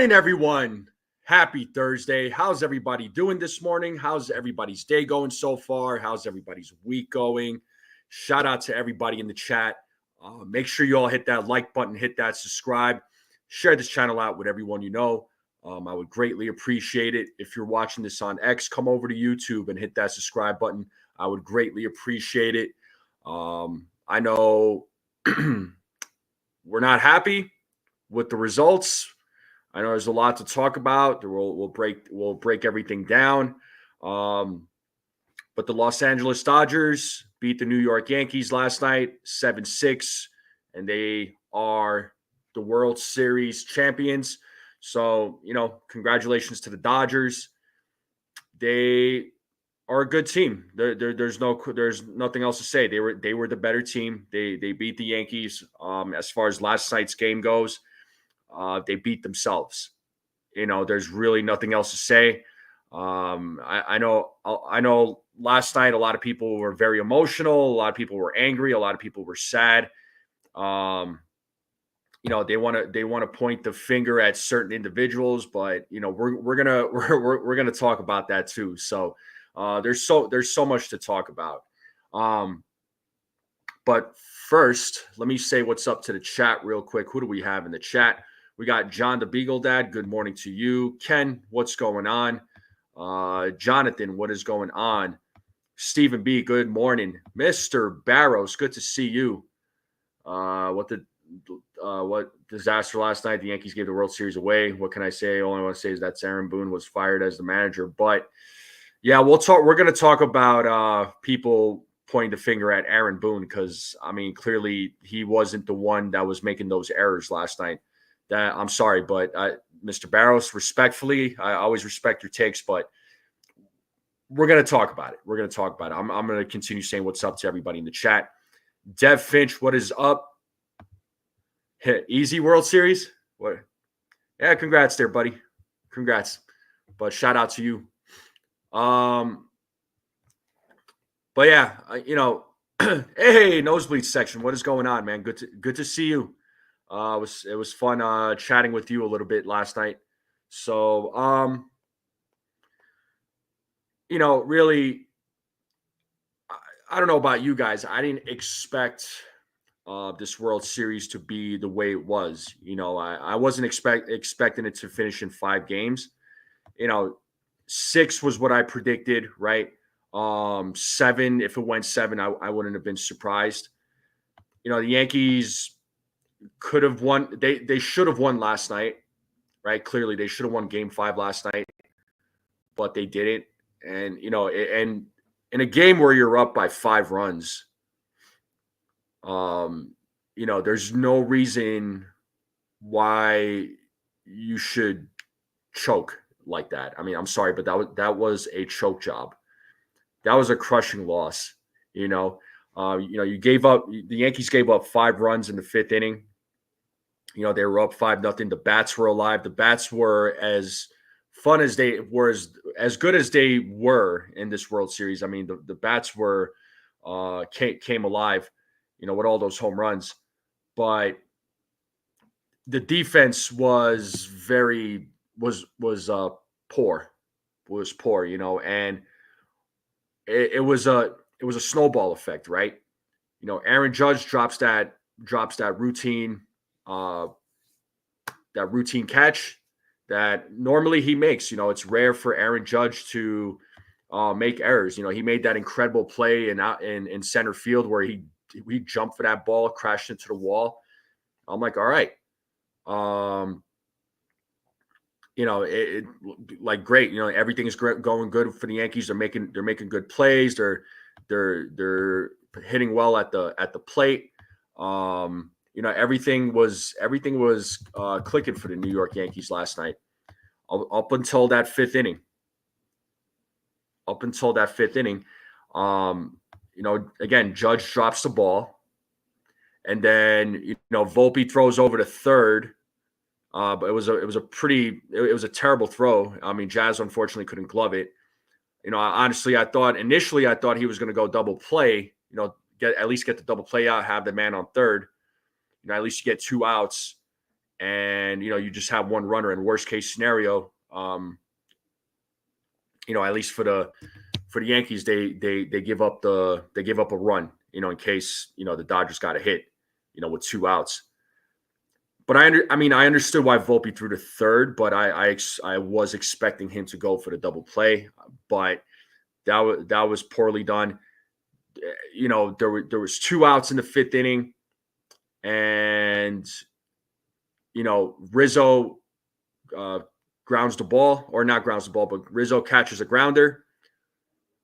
morning, everyone. Happy Thursday. How's everybody doing this morning? How's everybody's day going so far? How's everybody's week going? Shout out to everybody in the chat. Make sure you all hit that like button, hit that subscribe, share this channel out with everyone you know. I would greatly appreciate it. If you're watching this on X, come over to YouTube and hit that subscribe button. I would greatly appreciate it. I know we're not happy with the results. I know there's a lot to talk about. We'll break everything down. But the Los Angeles Dodgers beat the New York Yankees last night, 7-6, and they are the World Series champions. So, congratulations to the Dodgers. They are a good team. There's nothing else to say. They were the better team. They beat the Yankees. As far as last night's game goes, they beat themselves. There's really nothing else to say. I know last night a lot of people were very emotional. A lot of people were angry. A lot of people were sad. They want to point the finger at certain individuals, but we're gonna talk about that too. So there's so much to talk about. But first, let me say what's up to the chat real quick. Who do we have in the chat? We got John the Beagle Dad. Good morning to you. Ken, what's going on? Jonathan, what is going on? Stephen B, good morning. Mr. Barrows, good to see you. What disaster last night. The Yankees gave the World Series away. What can I say? All I want to say is that Aaron Boone was fired as the manager. But yeah, we're going to talk about people pointing the finger at Aaron Boone because, clearly he wasn't the one that was making those errors last night. I'm sorry, but Mr. Barrows, respectfully, I always respect your takes, but we're going to talk about it. I'm going to continue saying what's up to everybody in the chat. Dev Finch, what is up? Easy World Series? What? Yeah, congrats there, buddy. Congrats. But shout out to you. But yeah, hey, nosebleed section, what is going on, man? Good to see you. It was fun chatting with you a little bit last night. So, really, I don't know about you guys. I didn't expect this World Series to be the way it was. I wasn't expecting it to finish in 5 games. 6 was what I predicted, right? 7, if it went 7, I wouldn't have been surprised. The Yankees could have won. They should have won last night, right? Clearly, they should have won Game 5 last night, but they didn't. And and in a game where you're up by 5 runs, there's no reason why you should choke like that. I'm sorry, but that was a choke job. That was a crushing loss. The Yankees gave up 5 runs in the 5th inning. They were up 5-0. The bats were alive. The bats were as fun as they were, as good as they were in this World Series. The bats were came alive, with all those home runs. But the defense was poor. Was poor, and it was a snowball effect, right? Aaron Judge drops that routine catch that normally he makes. It's rare for Aaron Judge to make errors. He made that incredible play in center field where he jumped for that ball, crashed into the wall. I'm like, all right. Great. Everything is going good for the Yankees. They're making good plays. They're hitting well at the plate. Everything was clicking for the New York Yankees last night up until that 5th inning. Again, Judge drops the ball, and then Volpe throws over to third. But it was a terrible throw. Jazz unfortunately couldn't glove it. Honestly, I thought he was going to go double play. At least get the double play out, have the man on third. At least you get 2 outs, and you just have one runner. In worst case scenario, at least for the Yankees, they give up a run, in case the Dodgers got a hit, with 2 outs. But I understood why Volpe threw to third, but I was expecting him to go for the double play, but that was poorly done. There was 2 outs in the 5th inning, and Rizzo grounds the ball, or not grounds the ball, but Rizzo catches a grounder,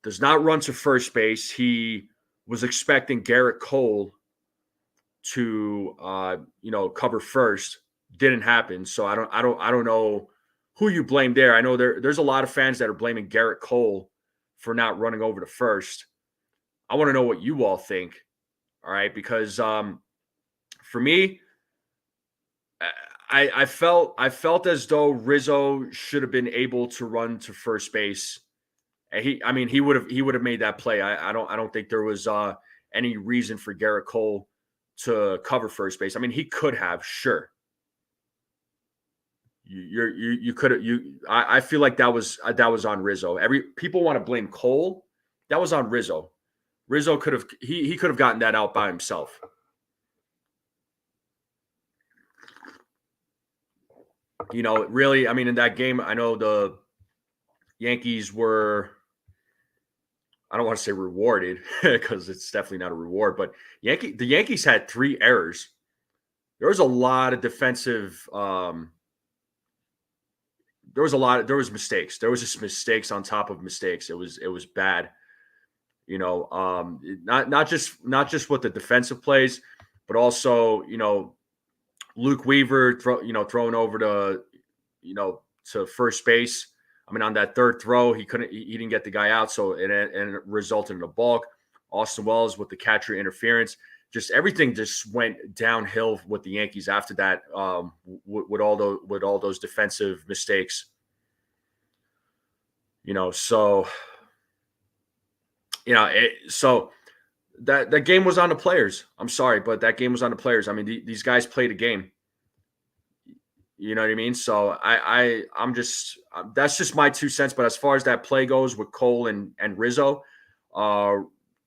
does not run to first base. He was expecting Garrett Cole to cover first. Didn't happen. So I don't know who you blame there. I know there's a lot of fans that are blaming Garrett Cole for not running over to first. I want to know what you all think. All right, because for me, I felt as though Rizzo should have been able to run to first base. He would have made that play. I don't think there was any reason for Garrett Cole to cover first base. He could have, sure. You could have. I feel like that was on Rizzo. People want to blame Cole. That was on Rizzo. Rizzo could have he could have gotten that out by himself. Really, in that game, I know the Yankees were, I don't want to say rewarded because it's definitely not a reward, but the Yankees had 3 errors. There was a lot of defensive. There was mistakes. There was just mistakes on top of mistakes. It was bad. Not just with the defensive plays, but also Luke Weaver throwing over to first base. On that third throw, he didn't get the guy out, so it resulted in a balk. Austin Wells with the catcher interference. Just everything just went downhill with the Yankees after that, with all those defensive mistakes. So that game was on the players. I'm sorry, but that game was on the players. These guys played a game. You know what I mean? So I'm just that's just my 2 cents. But as far as that play goes with Cole and Rizzo,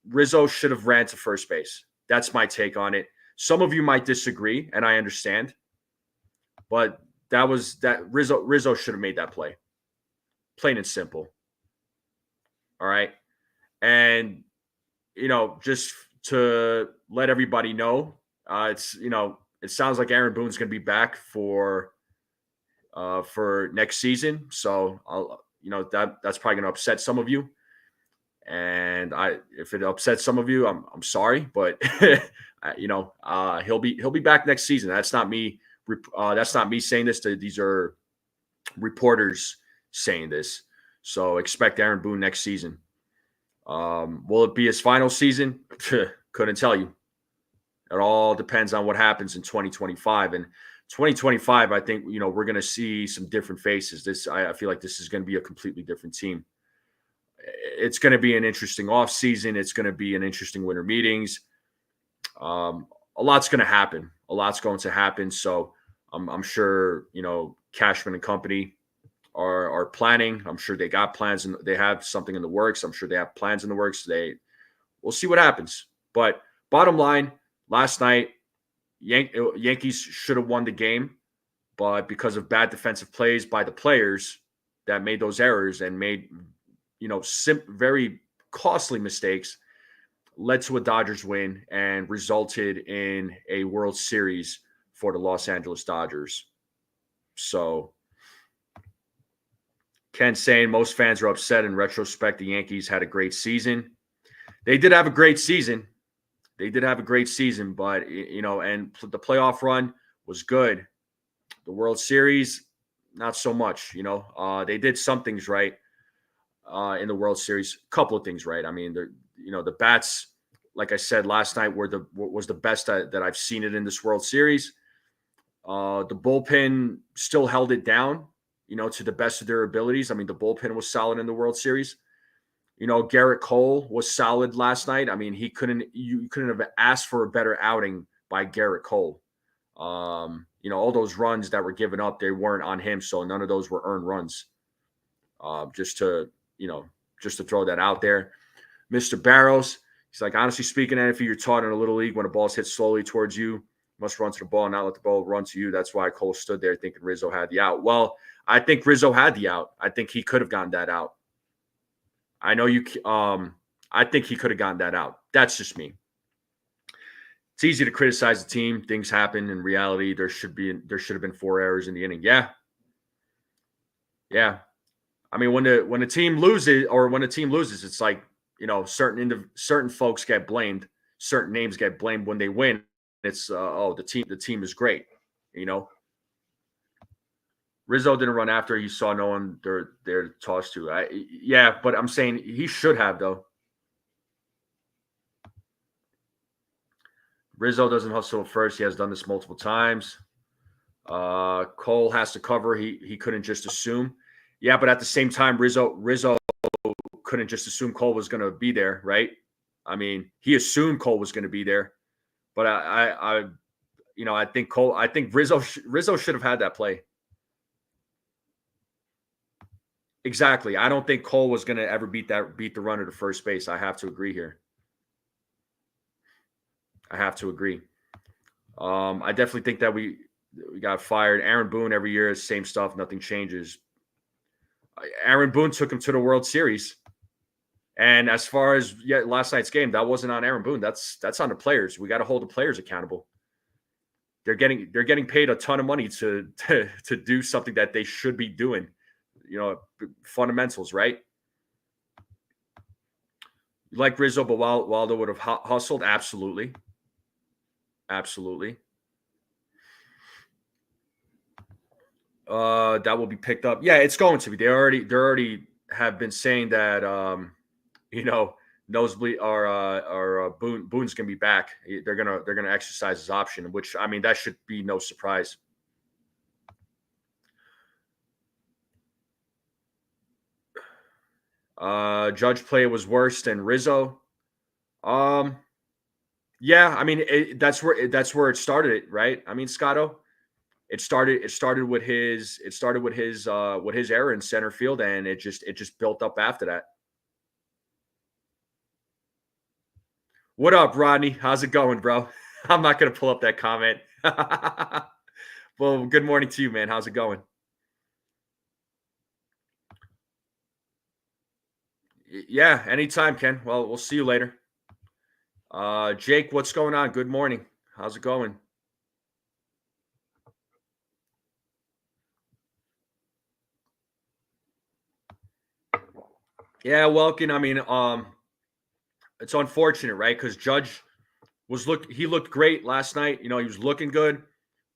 Rizzo should have ran to first base. That's my take on it. Some of you might disagree, and I understand. But Rizzo should have made that play. Plain and simple. All right. And just to let everybody know, it sounds like Aaron Boone's going to be back for next season. So that's probably going to upset some of you. And if it upsets some of you, I'm sorry, but he'll be back next season. That's not me. That's not me saying this. These are reporters saying this. So expect Aaron Boone next season. Will it be his final season? Couldn't tell you. It all depends on what happens in 2025. And 2025, I think, we're going to see some different faces. I feel like this is going to be a completely different team. It's going to be an interesting offseason. It's going to be an interesting winter meetings. A lot's going to happen. A lot's going to happen. So I'm sure, Cashman and company are planning. I'm sure they got plans and they have something in the works. I'm sure they have plans in the works. We'll see what happens. But bottom line, last night, Yankees should have won the game, but because of bad defensive plays by the players that made those errors and made, very costly mistakes, led to a Dodgers win and resulted in a World Series for the Los Angeles Dodgers. So Ken saying most fans are upset. In retrospect, the Yankees had a great season. They did have a great season. But, and the playoff run was good. The World Series, not so much. They did some things right in the World Series. A couple of things right. The bats, like I said last night, was the best that I've seen it in this World Series. The bullpen still held it down, to the best of their abilities. The bullpen was solid in the World Series. Garrett Cole was solid last night. You couldn't have asked for a better outing by Garrett Cole. all those runs that were given up, they weren't on him. So none of those were earned runs. Just to, just to throw that out there. Mr. Barrows, he's like, honestly speaking, if you're taught in a little league when a ball's hit slowly towards you, must run to the ball and not let the ball run to you. That's why Cole stood there thinking Rizzo had the out. Well, I think Rizzo had the out. I think he could have gotten that out. I know you. I think he could have gotten that out. That's just me. It's easy to criticize the team. Things happen. In reality, there should have been 4 errors in the inning. Yeah. I mean, when the team loses, it's like, certain folks get blamed, certain names get blamed when they win. It's the team is great. Rizzo didn't run after he saw no one there to toss to. But I'm saying he should have though. Rizzo doesn't hustle first. He has done this multiple times. Cole has to cover. He couldn't just assume. Yeah, but at the same time, Rizzo couldn't just assume Cole was going to be there, right? I mean, he assumed Cole was going to be there, but I think Rizzo should have had that play. Exactly. I don't think Cole was going to ever beat the runner to first base. I have to agree here. I have to agree. I definitely think that we got fired. Aaron Boone every year is same stuff. Nothing changes. Aaron Boone took him to the World Series. And as far as last night's game, that wasn't on Aaron Boone. That's on the players. We got to hold the players accountable. They're getting paid a ton of money to do something that they should be doing. Fundamentals, right? You like Rizzo, but Waldo would have hustled. Absolutely. Absolutely. That will be picked up. Yeah, it's going to be. They already have been saying that Nosebleed or Boone's gonna be back. They're gonna exercise his option, which I mean that should be no surprise. Judge play was worse than Rizzo. Yeah, I mean that's where it started, right? I mean, Scotto, it started with his error in center field, and it just built up after that. What up, Rodney? How's it going, bro? I'm not gonna pull up that comment. Well, good morning to you, man. How's it going? Yeah, anytime, Ken. Well, we'll see you later. Jake, what's going on? Good morning. How's it going? Yeah, Welkin. I mean, it's unfortunate, right? Because Judge he looked great last night. He was looking good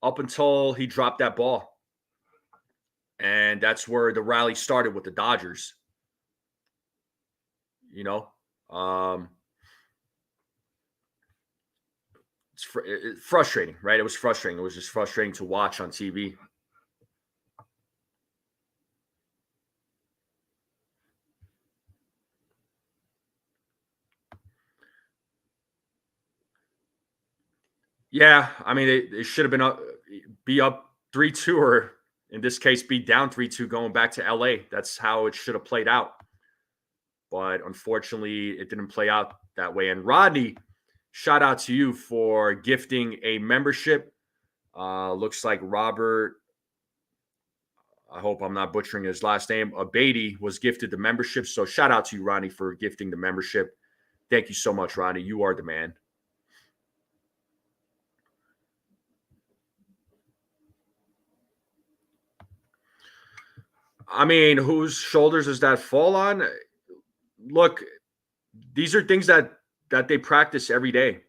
up until he dropped that ball, and that's where the rally started with the Dodgers. It's frustrating, right? It was frustrating. It was just frustrating to watch on TV. Yeah, I mean, it should have been be up 3-2, or in this case, be down 3-2 going back to LA. That's how it should have played out. But unfortunately, it didn't play out that way. And Rodney, shout out to you for gifting a membership. Looks like Robert, I hope I'm not butchering his last name, Abadi was gifted the membership. So shout out to you, Ronnie, for gifting the membership. Thank you so much, Ronnie. You are the man. I mean, whose shoulders does that fall on? Look, these are things that they practice every day,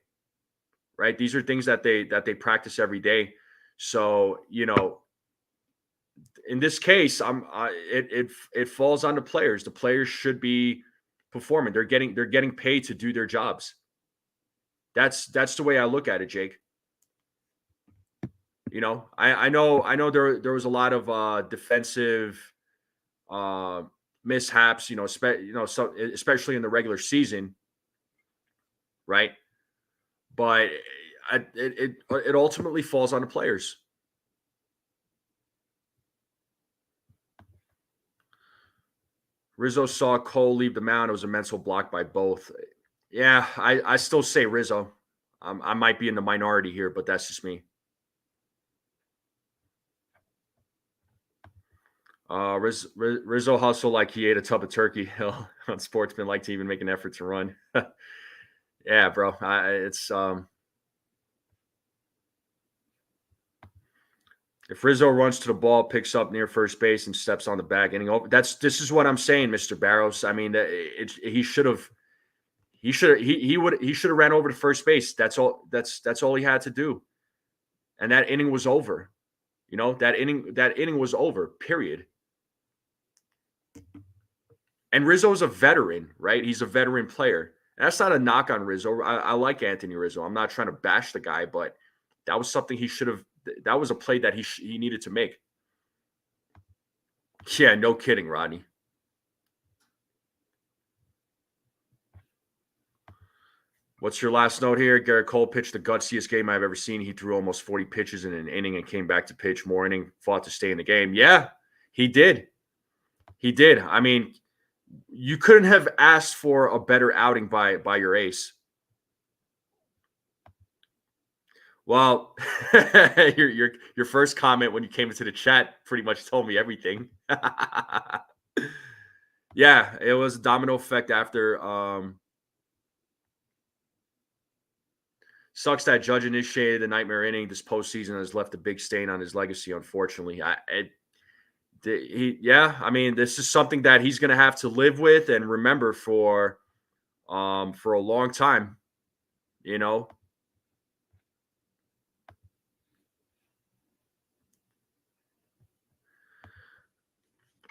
right? These are things that they practice every day. So, in this case, it falls on the players. The players should be performing. They're getting paid to do their jobs. That's the way I look at it, Jake. I know there was a lot of defensive mishaps, especially in the regular season, right? But it ultimately falls on the players. Rizzo saw Cole leave the mound. It was a mental block by both. Yeah, I still say Rizzo. I might be in the minority here, but that's just me. Rizzo hustle like he ate a tub of turkey. On Sportsman, like to even make an effort to run. Yeah, bro. It's if Rizzo runs to the ball, picks up near first base, and steps on the back inning over. This is what I'm saying, Mr. Barrows. I mean, he should have. He should have ran over to first base. That's all. That's all he had to do, and that inning was over. That inning was over. Period. And Rizzo's a veteran, right? He's a veteran player. And that's not a knock on Rizzo. I like Anthony Rizzo. I'm not trying to bash the guy, but that was something he should have. That was a play that he needed to make. Yeah, no kidding, Rodney. What's your last note here? Garrett Cole pitched the gutsiest game I've ever seen. He threw almost 40 pitches in an inning and came back to pitch more inning, fought to stay in the game. Yeah, he did. He did. I mean, you couldn't have asked for a better outing by your ace. Well, your first comment when you came into the chat pretty much told me everything. Yeah, it was a domino effect after. Sucks that Judge initiated the nightmare inning this postseason has left a big stain on his legacy. Unfortunately, I mean, this is something that he's going to have to live with and remember for a long time. You know.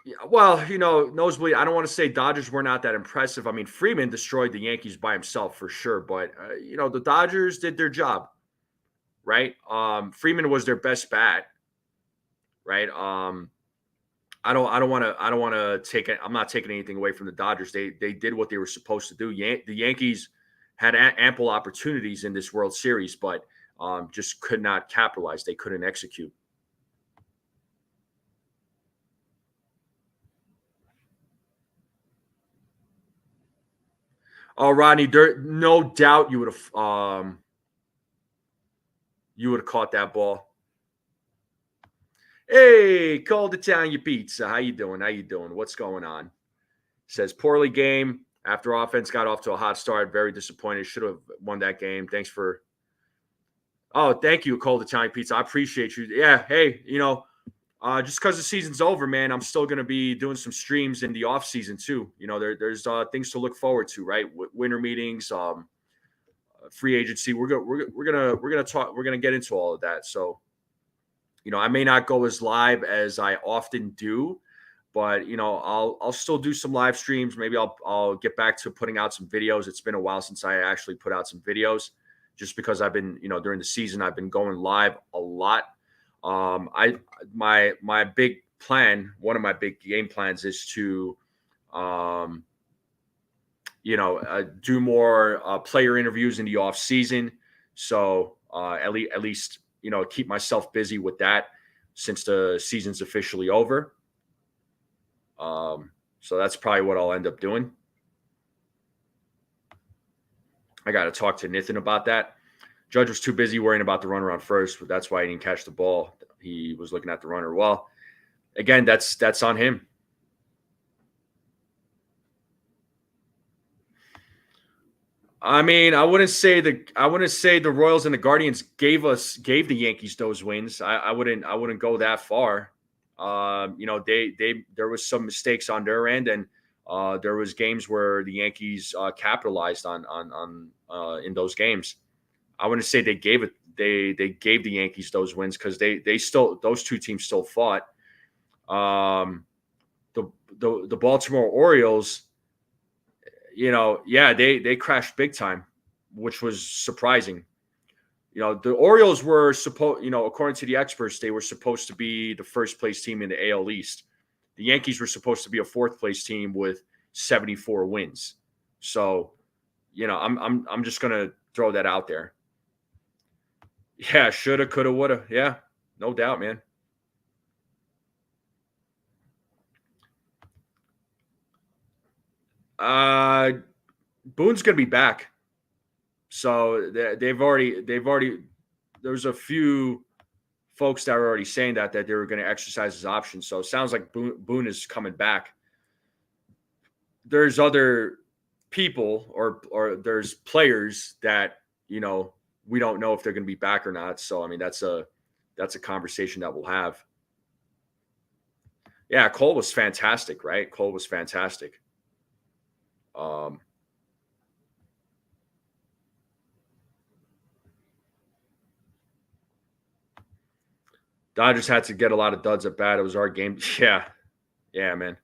Yeah, well, Nosebleed, I don't want to say Dodgers were not that impressive. I mean, Freeman destroyed the Yankees by himself for sure, but the Dodgers did their job, right? Freeman was their best bat, right? I don't want to take it. I'm not taking anything away from the Dodgers. They did what they were supposed to do. The Yankees had ample opportunities in this World Series, but just could not capitalize. They couldn't execute. Oh, Rodney, no doubt you would have caught that ball. Hey, Cold Italian Pizza. How you doing? How you doing? What's going on? Says poorly game after offense got off to a hot start. Very disappointed. Should have won that game. Thanks for. Oh, thank you, Cold Italian Pizza. I appreciate you. Yeah. Hey, just because the season's over, man, I'm still going to be doing some streams in the off season too. There's things to look forward to, right? Winter meetings, free agency. We're gonna talk. We're gonna get into all of that. So, I may not go as live as I often do, but I'll still do some live streams. Maybe I'll get back to putting out some videos. It's been a while since I actually put out some videos, just because I've been during the season I've been going live a lot. My big plan, one of my big game plans is to do more player interviews in the off season. So at least keep myself busy with that since the season's officially over. So that's probably what I'll end up doing. I got to talk to Nathan about that. Judge was too busy worrying about the runner on first, but that's why he didn't catch the ball. He was looking at the runner. Well, again, that's on him. I mean, I wouldn't say the Royals and the Guardians gave the Yankees those wins. I wouldn't go that far. There was some mistakes on their end, and there was games where the Yankees capitalized on in those games. I wouldn't say they gave the Yankees those wins because they still, those two teams still fought. The Baltimore Orioles, they crashed big time, which was surprising. The Orioles were supposed, according to the experts, they were supposed to be the first place team in the AL East. The Yankees were supposed to be a fourth place team with 74 wins. So, I'm just gonna throw that out there. Yeah, shoulda, coulda, woulda. Yeah, no doubt, man. Boone's going to be back. So they've already. There's a few folks that are already saying that they were going to exercise his option. So it sounds like Boone is coming back. There's other people or there's players that we don't know if they're going to be back or not. So I mean that's a conversation that we'll have. Yeah, Cole was fantastic, right? Cole was fantastic. Dodgers had to get a lot of duds at bat. It was our game. Yeah, man.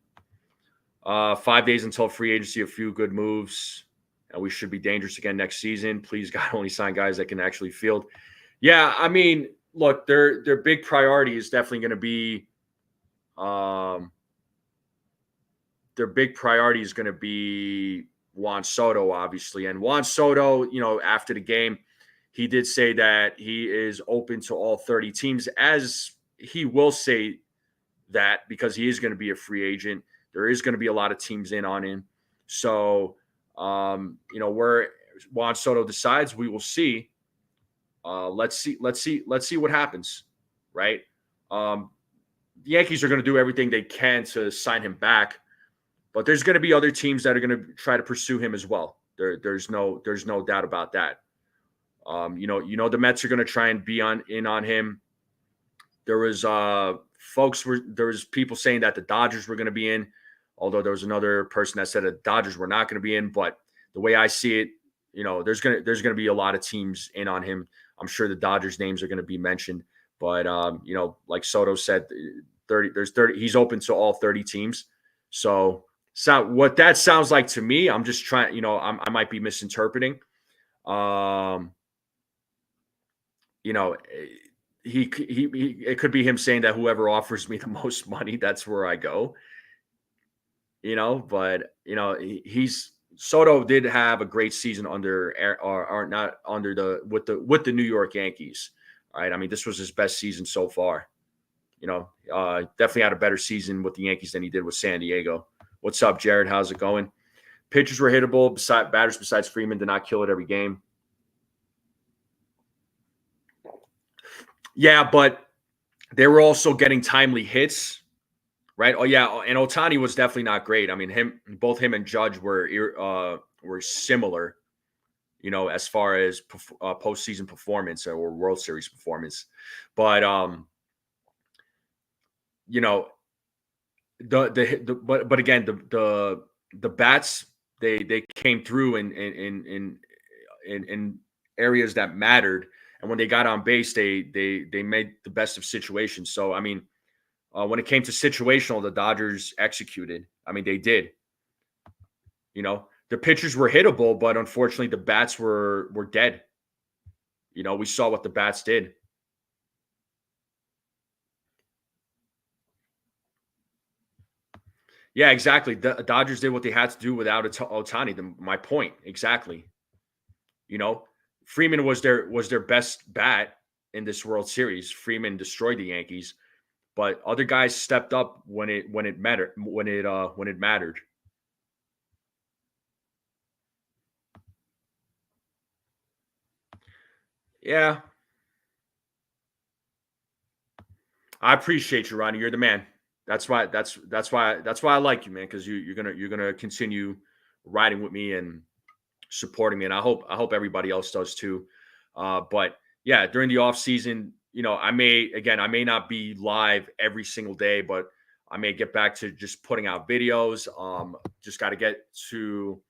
5 days until free agency, a few good moves, and we should be dangerous again next season. Please, God, only sign guys that can actually field. Yeah, I mean, look, their big priority is definitely going to be, their big priority is going to be Juan Soto, obviously, and Juan Soto, after the game, he did say that he is open to all 30 teams, as he will say that because he is going to be a free agent. There is going to be a lot of teams in on him. So, where Juan Soto decides, we will see. Let's see what happens, right? The Yankees are going to do everything they can to sign him back, but there's going to be other teams that are going to try to pursue him as well. There's no doubt about that. The Mets are going to try and be in on him. There was people saying that the Dodgers were going to be in, although there was another person that said the Dodgers were not going to be in. But the way I see it, there's going to be a lot of teams in on him. I'm sure the Dodgers names are going to be mentioned, but like Soto said, 30. There's 30. He's open to all 30 teams. So what that sounds like to me, I'm just trying. I might be misinterpreting. It could be him saying that whoever offers me the most money, that's where I go. But Soto did have a great season with the New York Yankees. All right. I mean, this was his best season so far. Definitely had a better season with the Yankees than he did with San Diego. What's up, Jared? How's it going? Pitchers were hittable. Batters besides Freeman did not kill it every game. Yeah, but they were also getting timely hits, right? Oh yeah, and Ohtani was definitely not great. I mean, both him and Judge were similar, as far as postseason performance or World Series performance. But but again, the bats they came through in areas that mattered. And when they got on base, they made the best of situations. So, I mean, when it came to situational, the Dodgers executed. I mean, they did. The pitchers were hittable, but unfortunately, the bats were dead. We saw what the bats did. Yeah, exactly. The Dodgers did what they had to do without Ohtani. My point, exactly. Freeman was their best bat in this World Series. Freeman destroyed the Yankees, but other guys stepped up when it mattered. When it mattered. Yeah, I appreciate you, Ronnie. You're the man. That's why I like you, man. Because you're gonna continue riding with me and supporting me, and I hope everybody else does too. But yeah, during the off season, I may not be live every single day, but I may get back to just putting out videos. Just got to get to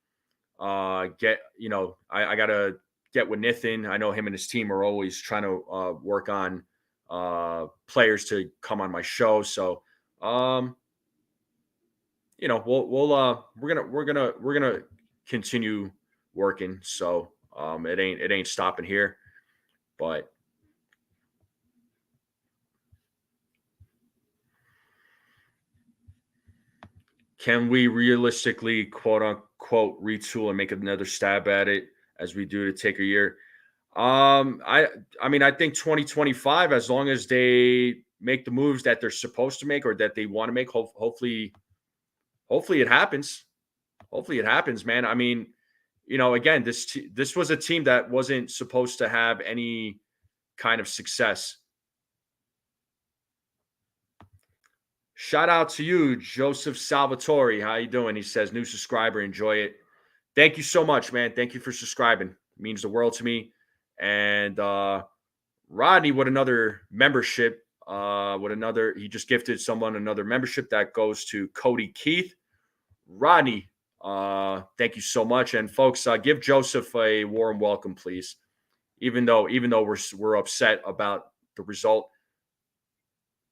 I got to get with Nathan. I know him and his team are always trying to work on players to come on my show. So, we're gonna continue working. So, it ain't stopping here, but can we realistically, quote unquote, retool and make another stab at it as we do to take a year? I mean, I think 2025, as long as they make the moves that they're supposed to make or that they want to make, hopefully it happens. Hopefully it happens, man. I mean, again, this was a team that wasn't supposed to have any kind of success. Shout out to you, Joseph Salvatore. How you doing? He says, new subscriber, enjoy it. Thank you so much, man. Thank you for subscribing. It means the world to me. And Rodney with another membership. He just gifted someone another membership that goes to Cody Keith. Rodney, thank you so much. And folks, give Joseph a warm welcome, please. Even though we're upset about the result.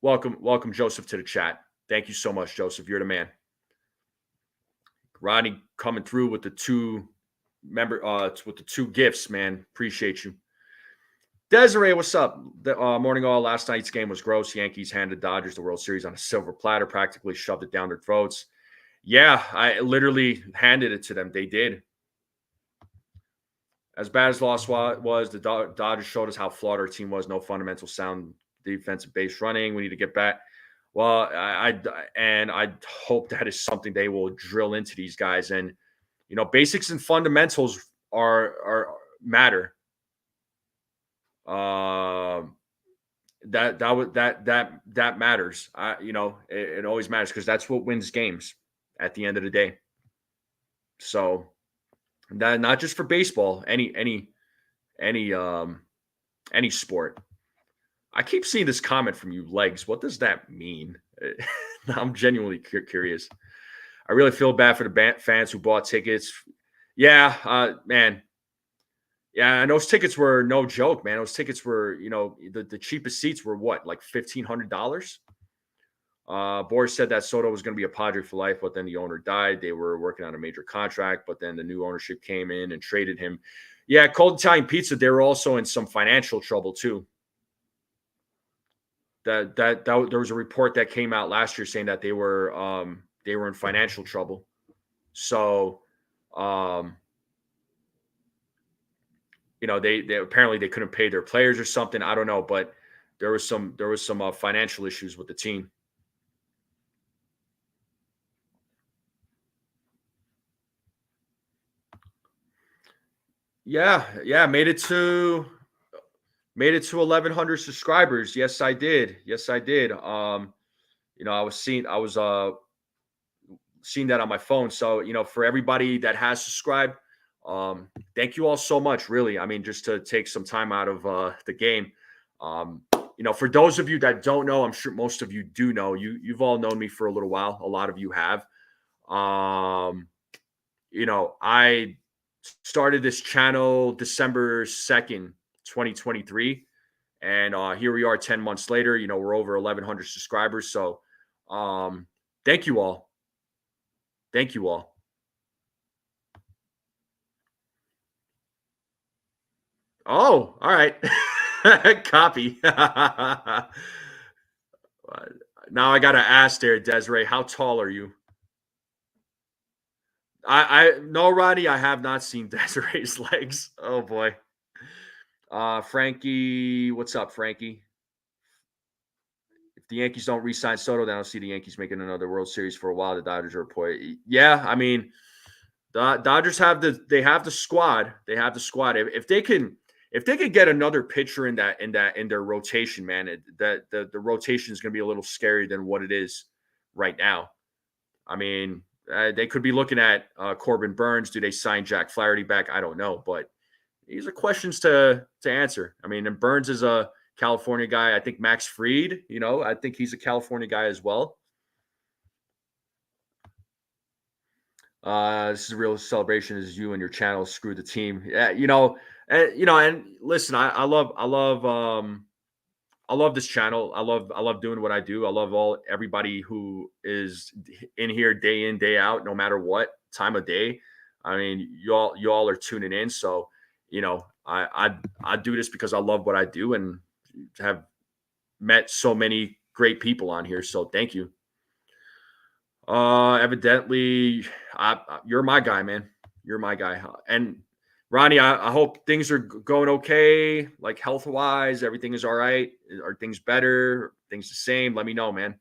Welcome, Joseph, to the chat. Thank you so much, Joseph. You're the man. Rodney coming through with the two gifts, man. Appreciate you. Desiree, what's up? The morning all. Last night's game was gross. Yankees handed Dodgers the World Series on a silver platter, practically shoved it down their throats. Yeah, I literally handed it to them. They did. As bad as loss was, the Dodgers showed us how flawed our team was. No fundamental sound defensive base running. We need to get back. Well, I hope that is something they will drill into these guys. And basics and fundamentals are matter. That matters. It always matters because that's what wins games at the end of the day. So that not just for baseball, any sport. I keep seeing this comment from you, Legs. What does that mean? I'm genuinely curious. I really feel bad for the fans who bought tickets. Yeah, man. Yeah, and those tickets were no joke, man. Those tickets were, the cheapest seats were what, like $1,500? Boris said that Soto was going to be a Padre for life, but then the owner died. They were working on a major contract, but then the new ownership came in and traded him. Yeah, Cold Italian Pizza, they were also in some financial trouble too. That there was a report that came out last year saying that they were in financial trouble. So, they apparently they couldn't pay their players or something. I don't know, but there was some financial issues with the team. Yeah, made it to 1,100 subscribers. Yes, I did. I was seeing that on my phone. So, for everybody that has subscribed, thank you all so much, really. I mean, just to take some time out of the game. For those of you that don't know, I'm sure most of you do know. You've all known me for a little while. A lot of you have. I started this channel December 2nd, 2023. And here we are 10 months later. We're over 1,100 subscribers. So thank you all. Thank you all. Oh, all right. Copy. Now I got to ask there, Desiree, how tall are you? No, Rodney, I have not seen Desiree's legs. Oh boy. Frankie, what's up, Frankie? If the Yankees don't re-sign Soto, then I'll see the Yankees making another World Series for a while. The Dodgers report. Yeah, I mean, the Dodgers have the squad. They have the squad. If they can get another pitcher in their rotation, man, the rotation is going to be a little scarier than what it is right now. I mean, they could be looking at Corbin Burns. Do they sign Jack Flaherty back? I don't know, but these are questions to answer. I mean, and Burns is a California guy. I think Max Fried, I think he's a California guy as well. This is a real celebration as you and your channel screw the team. Yeah, and listen, I love this channel. I love doing what I do. I love everybody who is in here day in, day out, no matter what time of day. I mean, you all are tuning in. So, I do this because I love what I do and have met so many great people on here. So thank you. Evidently, you're my guy, man. You're my guy. And Ronnie, I hope things are going okay, like health-wise. Everything is all right. Are things better? Are things the same? Let me know, man.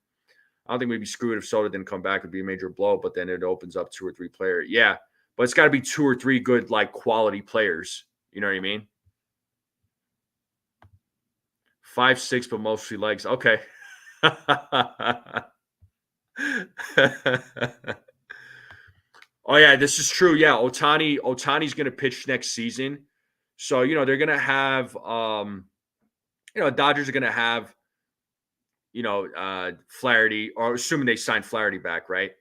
I don't think we'd be screwed if Soto didn't come back. It'd be a major blow, but then it opens up 2 or 3 players. Yeah, but it's got to be 2 or 3 good, like, quality players. You know what I mean? 5'6", but mostly legs. Okay. Oh yeah, this is true. Yeah, Otani's going to pitch next season. So, they're going to have Dodgers are going to have Flaherty, or assuming they sign Flaherty back, right?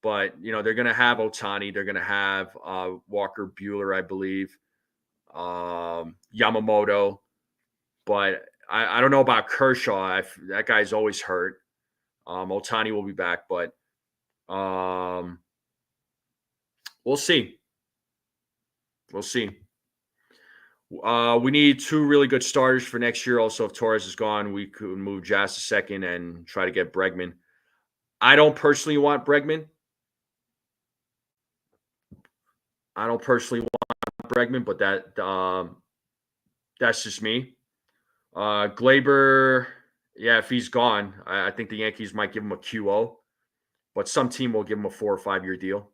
But, they're going to have Otani, they're going to have Walker Buehler, I believe. Yamamoto, but I don't know about Kershaw. That guy's always hurt. Otani will be back, but we'll see. We'll see. We need 2 really good starters for next year. Also, if Torres is gone, we could move Jazz to second and try to get Bregman. I don't personally want Bregman. But that's just me. Glaber, yeah, if he's gone, I think the Yankees might give him a QO, but some team will give him a 4 or 5 year deal.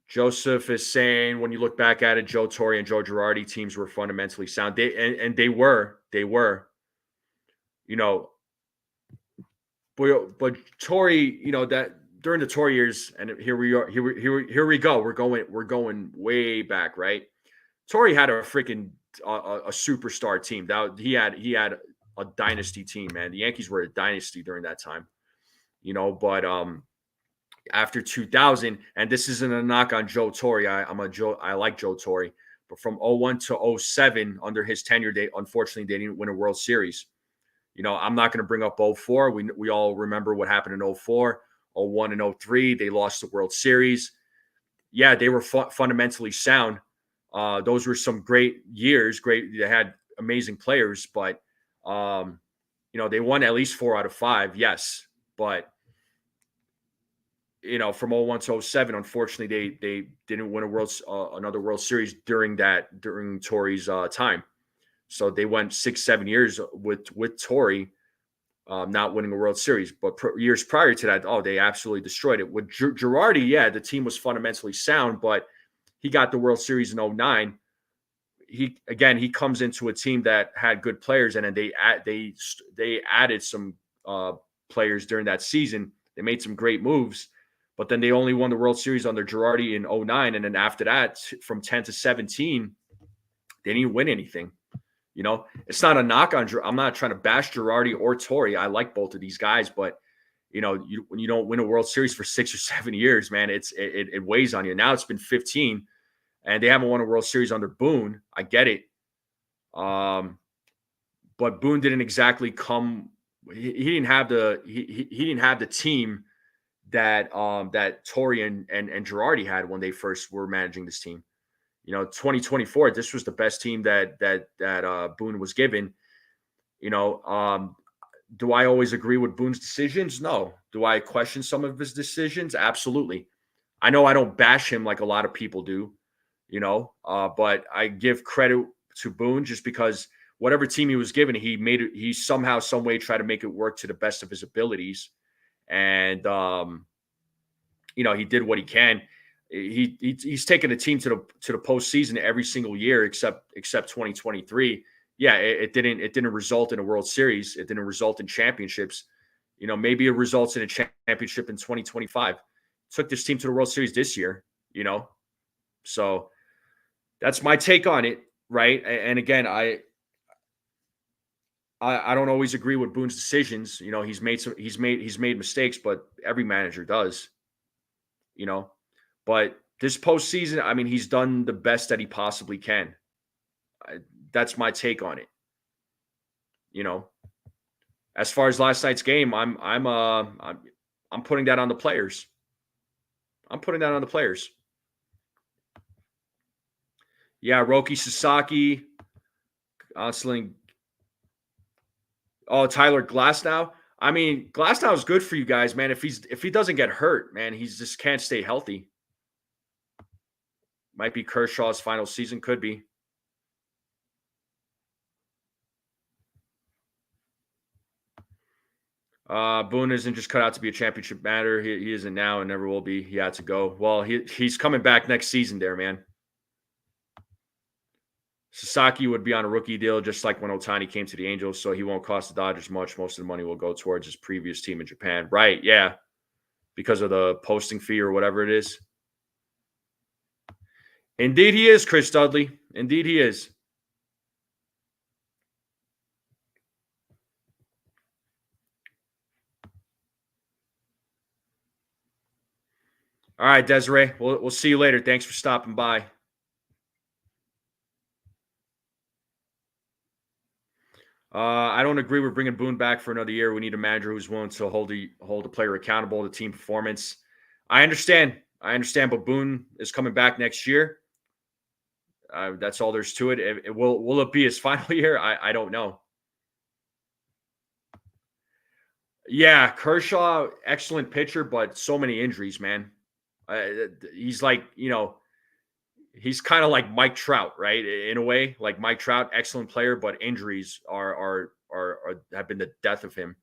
Joseph is saying, when you look back at it, Joe Torre and Joe Girardi teams were fundamentally sound. They were. But Torre, that during the Torre years, and here we are. Here we go. We're going way back, right? Torre had a freaking a superstar team. He had a dynasty team, man. The Yankees were a dynasty during that time, But after 2000, and this isn't a knock on Joe Torre. I like Joe Torre, but from 01 to 07, under his tenure, unfortunately they didn't win a World Series. I'm not going to bring up 04. We all remember what happened in 04, 01, and 03. They lost the World Series. Yeah, they were fundamentally sound. Those were some great years. They had amazing players, but they won at least 4 out of 5. Yes, but from 01 to 07, unfortunately, they didn't win another World Series during Torre's time. So they went 6-7 years with Torre not winning a World Series. But years prior to that, they absolutely destroyed it. With Girardi, yeah, the team was fundamentally sound, but he got the World Series in 09. He comes into a team that had good players, and then they added some players during that season. They made some great moves, but then they only won the World Series under Girardi in 09, and then after that, from 10 to 17, they didn't win anything. It's not a knock on. I'm not trying to bash Girardi or Torre. I like both of these guys, but when you don't win a World Series for 6 or 7 years, man, it weighs on you. Now it's been 15, and they haven't won a World Series under Boone. I get it, but Boone didn't exactly come. He didn't have the team that Torre and Girardi had when they first were managing this team. 2024, this was the best team that Boone was given. Do I always agree with Boone's decisions? No. Do I question some of his decisions? Absolutely. I know I don't bash him like a lot of people do, but I give credit to Boone just because whatever team he was given, he somehow, some way tried to make it work to the best of his abilities. And, he did what he can. He's taken the team to the postseason every single year except 2023. Yeah, it didn't result in a World Series. It didn't result in championships. Maybe it results in a championship in 2025. Took this team to the World Series this year. So that's my take on it, right? And again, I don't always agree with Boone's decisions. He's made mistakes, but every manager does. But this postseason, I mean, he's done the best that he possibly can. That's my take on it. As far as last night's game, I'm putting that on the players. Yeah, Roki Sasaki, Osling. Oh, Tyler Glasnow. I mean, Glasnow is good for you guys, man. If he doesn't get hurt, man, he just can't stay healthy. Might be Kershaw's final season. Could be. Boone isn't just cut out to be a championship batter. He isn't now and never will be. He had to go. Well, he's coming back next season there, man. Sasaki would be on a rookie deal, just like when Ohtani came to the Angels, so he won't cost the Dodgers much. Most of the money will go towards his previous team in Japan. Right, yeah, because of the posting fee or whatever it is. Indeed he is, Chris Dudley. Indeed he is. All right, Desiree. We'll see you later. Thanks for stopping by. I don't agree with bringing Boone back for another year. We need a manager who's willing to hold a player accountable to team performance. I understand, but Boone is coming back next year. That's all there's to it. Will it be his final year? I don't know. Yeah, Kershaw, excellent pitcher, but so many injuries, man. He's like, he's kind of like Mike Trout, right? In a way, like Mike Trout, excellent player, but injuries are have been the death of him.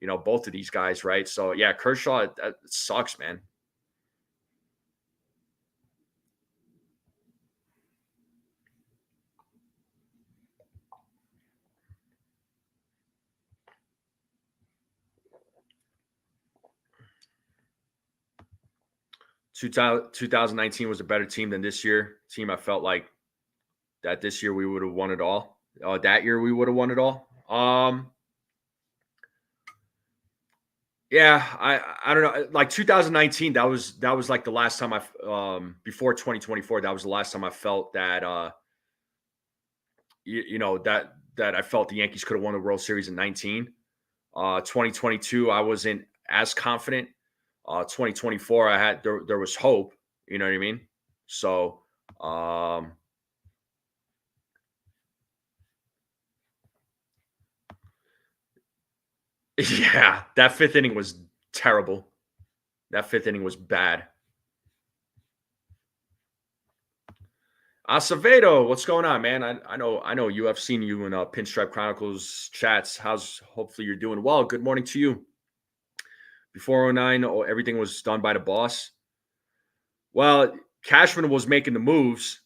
Both of these guys, right? So yeah, Kershaw, it sucks, man. 2019 was a better team than this year. Team I felt like that this year we would have won it all. That year we would have won it all. Yeah, I don't know. Like 2019, that was like the last time before 2024, that was the last time I felt that that I felt the Yankees could have won the World Series in 19. 2022, I wasn't as confident. 2024, there was hope. You know what I mean? So, yeah, that fifth inning was terrible. That fifth inning was bad. Acevedo, what's going on, man? I know you. I've seen you in Pinstripe Chronicles chats. Hopefully you're doing well. Good morning to you. Before 09, everything was done by the boss. Well, Cashman was making the moves.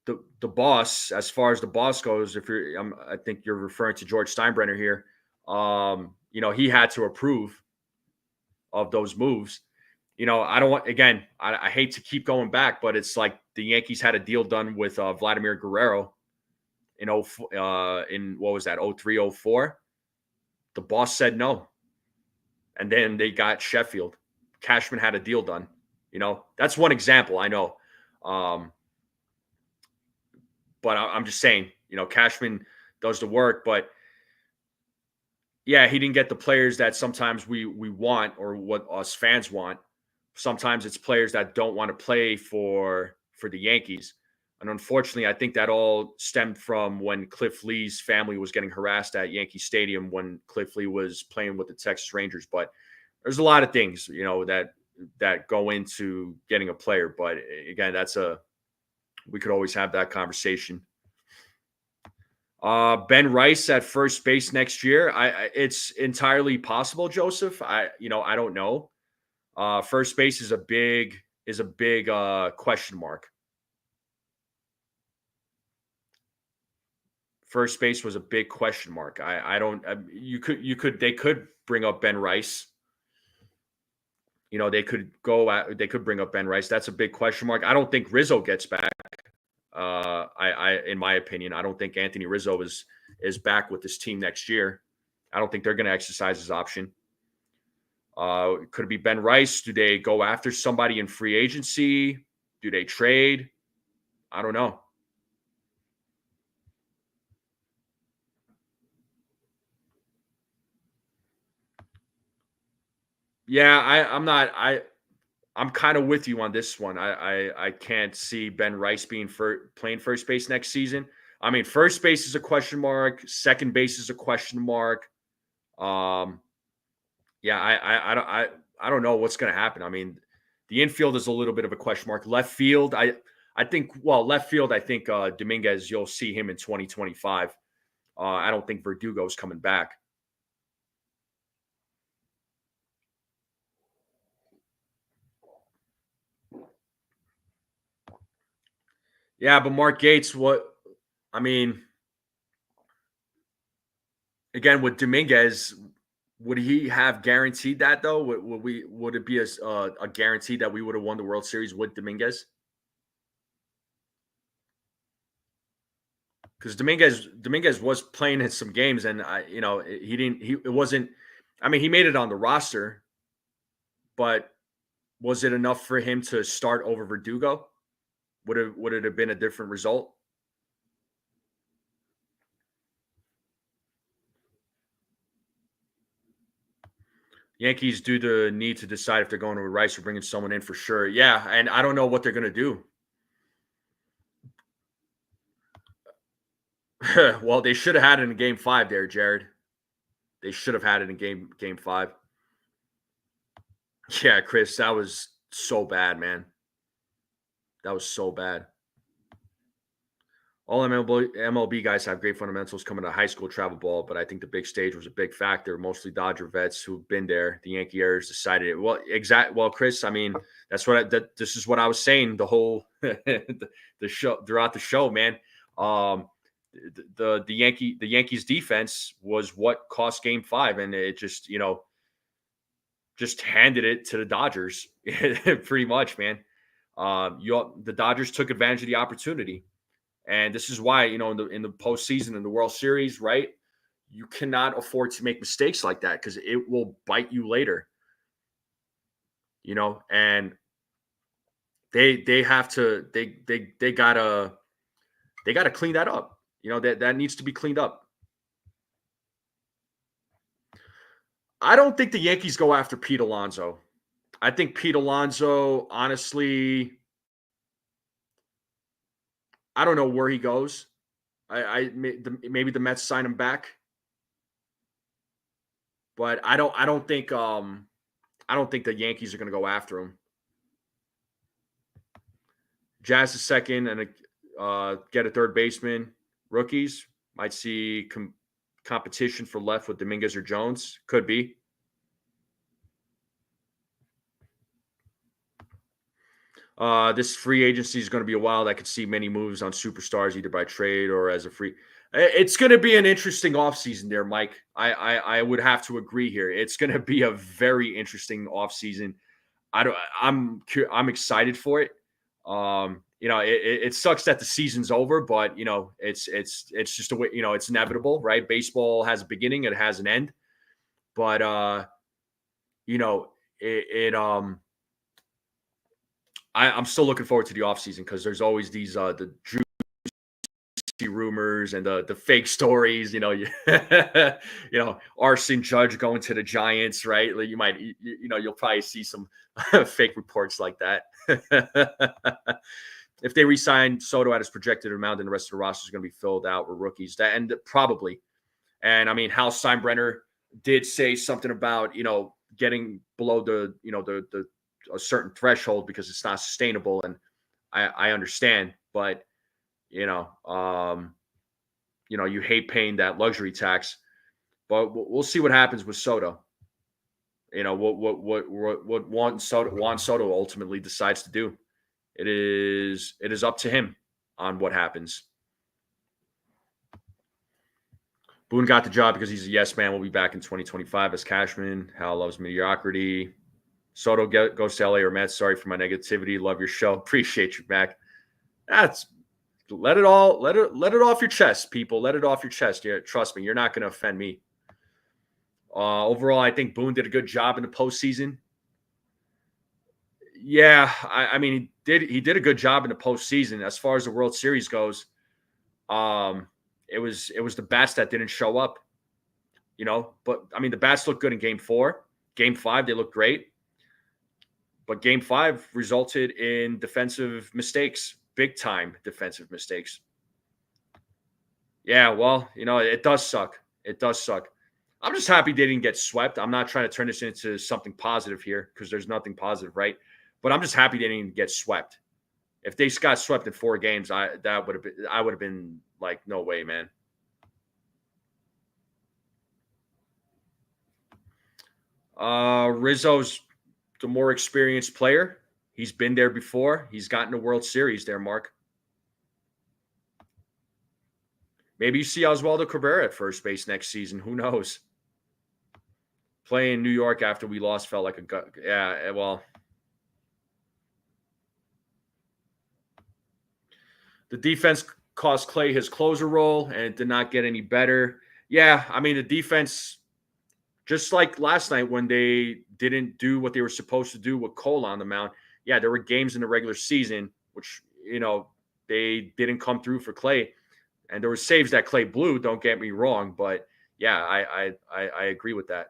The boss, as far as the boss goes, I think you're referring to George Steinbrenner here. He had to approve of those moves. I don't want, again, I hate to keep going back, but it's like the Yankees had a deal done with Vladimir Guerrero in what was that, 03, 04. The boss said no. And then they got Sheffield. Cashman had a deal done. That's one example, I know. But I'm just saying, Cashman does the work, but yeah, he didn't get the players that sometimes we want or what us fans want. Sometimes it's players that don't want to play for the Yankees. And unfortunately, I think that all stemmed from when Cliff Lee's family was getting harassed at Yankee Stadium when Cliff Lee was playing with the Texas Rangers. But there's a lot of things, that go into getting a player. But again, we could always have that conversation. Ben Rice at first base next year. It's entirely possible, Joseph. I don't know. First base is a big question mark. First base was a big question mark. They could bring up Ben Rice. They could bring up Ben Rice. That's a big question mark. I don't think Rizzo gets back. In my opinion, I don't think Anthony Rizzo is back with this team next year. I don't think they're going to exercise his option. Could it be Ben Rice? Do they go after somebody in free agency? Do they trade? I don't know. Yeah, I'm kind of with you on this one. I can't see Ben Rice playing first base next season. I mean, first base is a question mark. Second base is a question mark. Yeah, I don't know what's going to happen. I mean, the infield is a little bit of a question mark. Left field, I think Dominguez, you'll see him in 2025. I don't think Verdugo's coming back. Yeah, but Mark Gates, I mean, again with Dominguez, would he have guaranteed that though? Would it be a guarantee that we would have won the World Series with Dominguez? Because Dominguez was playing in some games, and he didn't. It wasn't. I mean, he made it on the roster, but was it enough for him to start over Verdugo? Would it have been a different result? Yankees do the need to decide if they're going to Rice or bringing someone in for sure. Yeah, and I don't know what they're going to do. Well, they should have had it in Game 5 there, Jared. They should have had it in Game 5. Yeah, Chris, that was so bad, man. That was so bad. All MLB guys have great fundamentals coming to high school travel ball, but I think the big stage was a big factor. Mostly Dodger vets who've been there. The Yankee errors decided it. Well, Chris, I mean, this is what I was saying the whole the show throughout the show, man. The Yankees defense was what cost Game 5, and it just just handed it to the Dodgers, pretty much, man. The Dodgers took advantage of the opportunity. And this is why, in the postseason, in the World Series, right? You cannot afford to make mistakes like that because it will bite you later. And they have to they gotta clean that up. That needs to be cleaned up. I don't think the Yankees go after Pete Alonso. I think Pete Alonso, honestly, I don't know where he goes. Maybe the Mets sign him back, but I don't think the Yankees are going to go after him. Jazz is second, and get a third baseman. Rookies might see competition for left with Dominguez or Jones. Could be. This free agency is going to be a while. I could see many moves on superstars, either by trade or as a free. It's going to be an interesting offseason there, Mike. I would have to agree here. It's going to be a very interesting offseason. I'm excited for it. It sucks that the season's over, but it's just a way. It's inevitable, right? Baseball has a beginning, it has an end, but I'm still looking forward to the offseason because there's always these the juicy rumors and the fake stories. Arson Judge going to the Giants, right? Like you'll probably see some fake reports like that. If they re-sign Soto at his projected amount, then the rest of the roster is going to be filled out with rookies. And probably. And I mean, Hal Steinbrenner did say something about getting below the a certain threshold because it's not sustainable, and I understand, but you hate paying that luxury tax, but we'll see what happens with Soto. What Juan Soto ultimately decides to do. It is up to him on what happens. Boone got the job because he's a yes man. We'll be back in 2025 as Cashman. Hal loves mediocrity. Soto goes to LA or Mets. Sorry for my negativity. Love your show. Appreciate you, Mac. Let it off your chest, people. Let it off your chest. Yeah, trust me, you're not going to offend me. Overall, I think Boone did a good job in the postseason. Yeah, I mean, he did a good job in the postseason. As far as the World Series goes, it was the bats that didn't show up. But I mean, the bats looked good in Game 4. Game 5, they looked great. But Game 5 resulted in defensive mistakes, big time defensive mistakes. Yeah, well, it does suck. It does suck. I'm just happy they didn't get swept. I'm not trying to turn this into something positive here because there's nothing positive, right? But I'm just happy they didn't get swept. If they got swept in 4 games, I would have been like, no way, man. Rizzo's the more experienced player. He's been there before. He's gotten a World Series there, Mark. Maybe you see Oswald Cabrera at first base next season. Who knows? Playing New York after we lost felt like a gut. Yeah, well, the defense cost Clay his closer role, and it did not get any better. Yeah, I mean, the defense, just like last night when they didn't do what they were supposed to do with Cole on the mound. Yeah, there were games in the regular season which they didn't come through for Clay, and there were saves that Clay blew. Don't get me wrong, but yeah, I agree with that.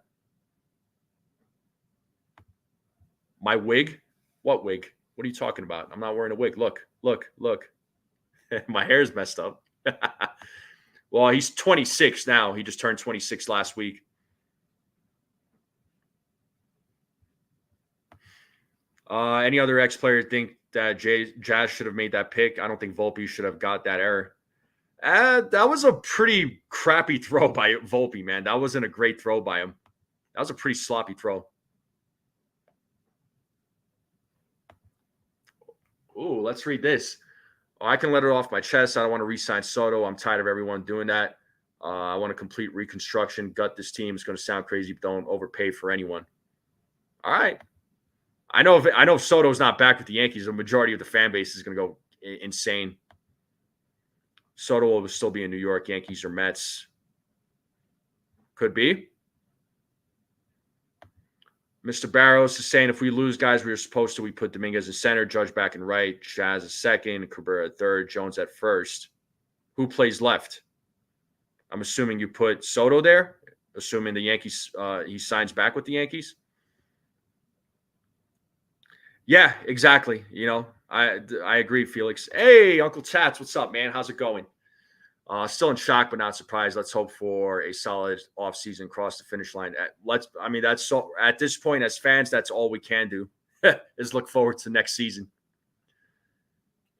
My wig? What wig? What are you talking about? I'm not wearing a wig. Look. My hair's messed up. Well, he's 26 now. He just turned 26 last week. Any other ex-player think that Jazz should have made that pick? I don't think Volpe should have got that error. That was a pretty crappy throw by Volpe, man. That wasn't a great throw by him. That was a pretty sloppy throw. Ooh, let's read this. Oh, I can let it off my chest. I don't want to re-sign Soto. I'm tired of everyone doing that. I want a complete reconstruction. Gut this team. It's going to sound crazy, but don't overpay for anyone. All right. I know if Soto's not back with the Yankees, the majority of the fan base is going to go insane. Soto will still be in New York, Yankees or Mets. Could be. Mr. Barrows is saying if we lose guys we were supposed to, we put Dominguez in center, Judge back in right, Chaz at second, Cabrera at third, Jones at first. Who plays left? I'm assuming you put Soto there, assuming the Yankees he signs back with the Yankees. Yeah, exactly. I agree, Felix. Hey, Uncle Tats, what's up, man? How's it going? Still in shock, but not surprised. Let's hope for a solid offseason, cross the finish line. That's so. At this point, as fans, that's all we can do is look forward to next season.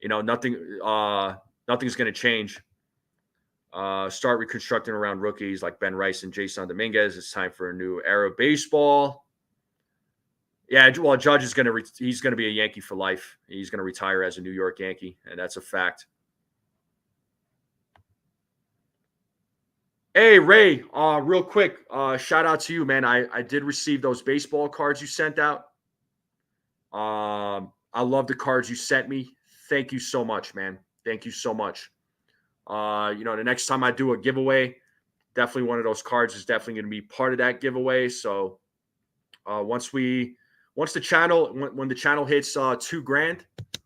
Nothing's going to change. Start reconstructing around rookies like Ben Rice and Jason Dominguez. It's time for a new era of baseball. Yeah, well, Judge is he's going to be a Yankee for life. He's going to retire as a New York Yankee, and that's a fact. Hey, Ray, real quick, shout out to you, man. I did receive those baseball cards you sent out. I love the cards you sent me. Thank you so much, man. Thank you so much. The next time I do a giveaway, definitely one of those cards is definitely going to be part of that giveaway. So once the channel hits $2,000,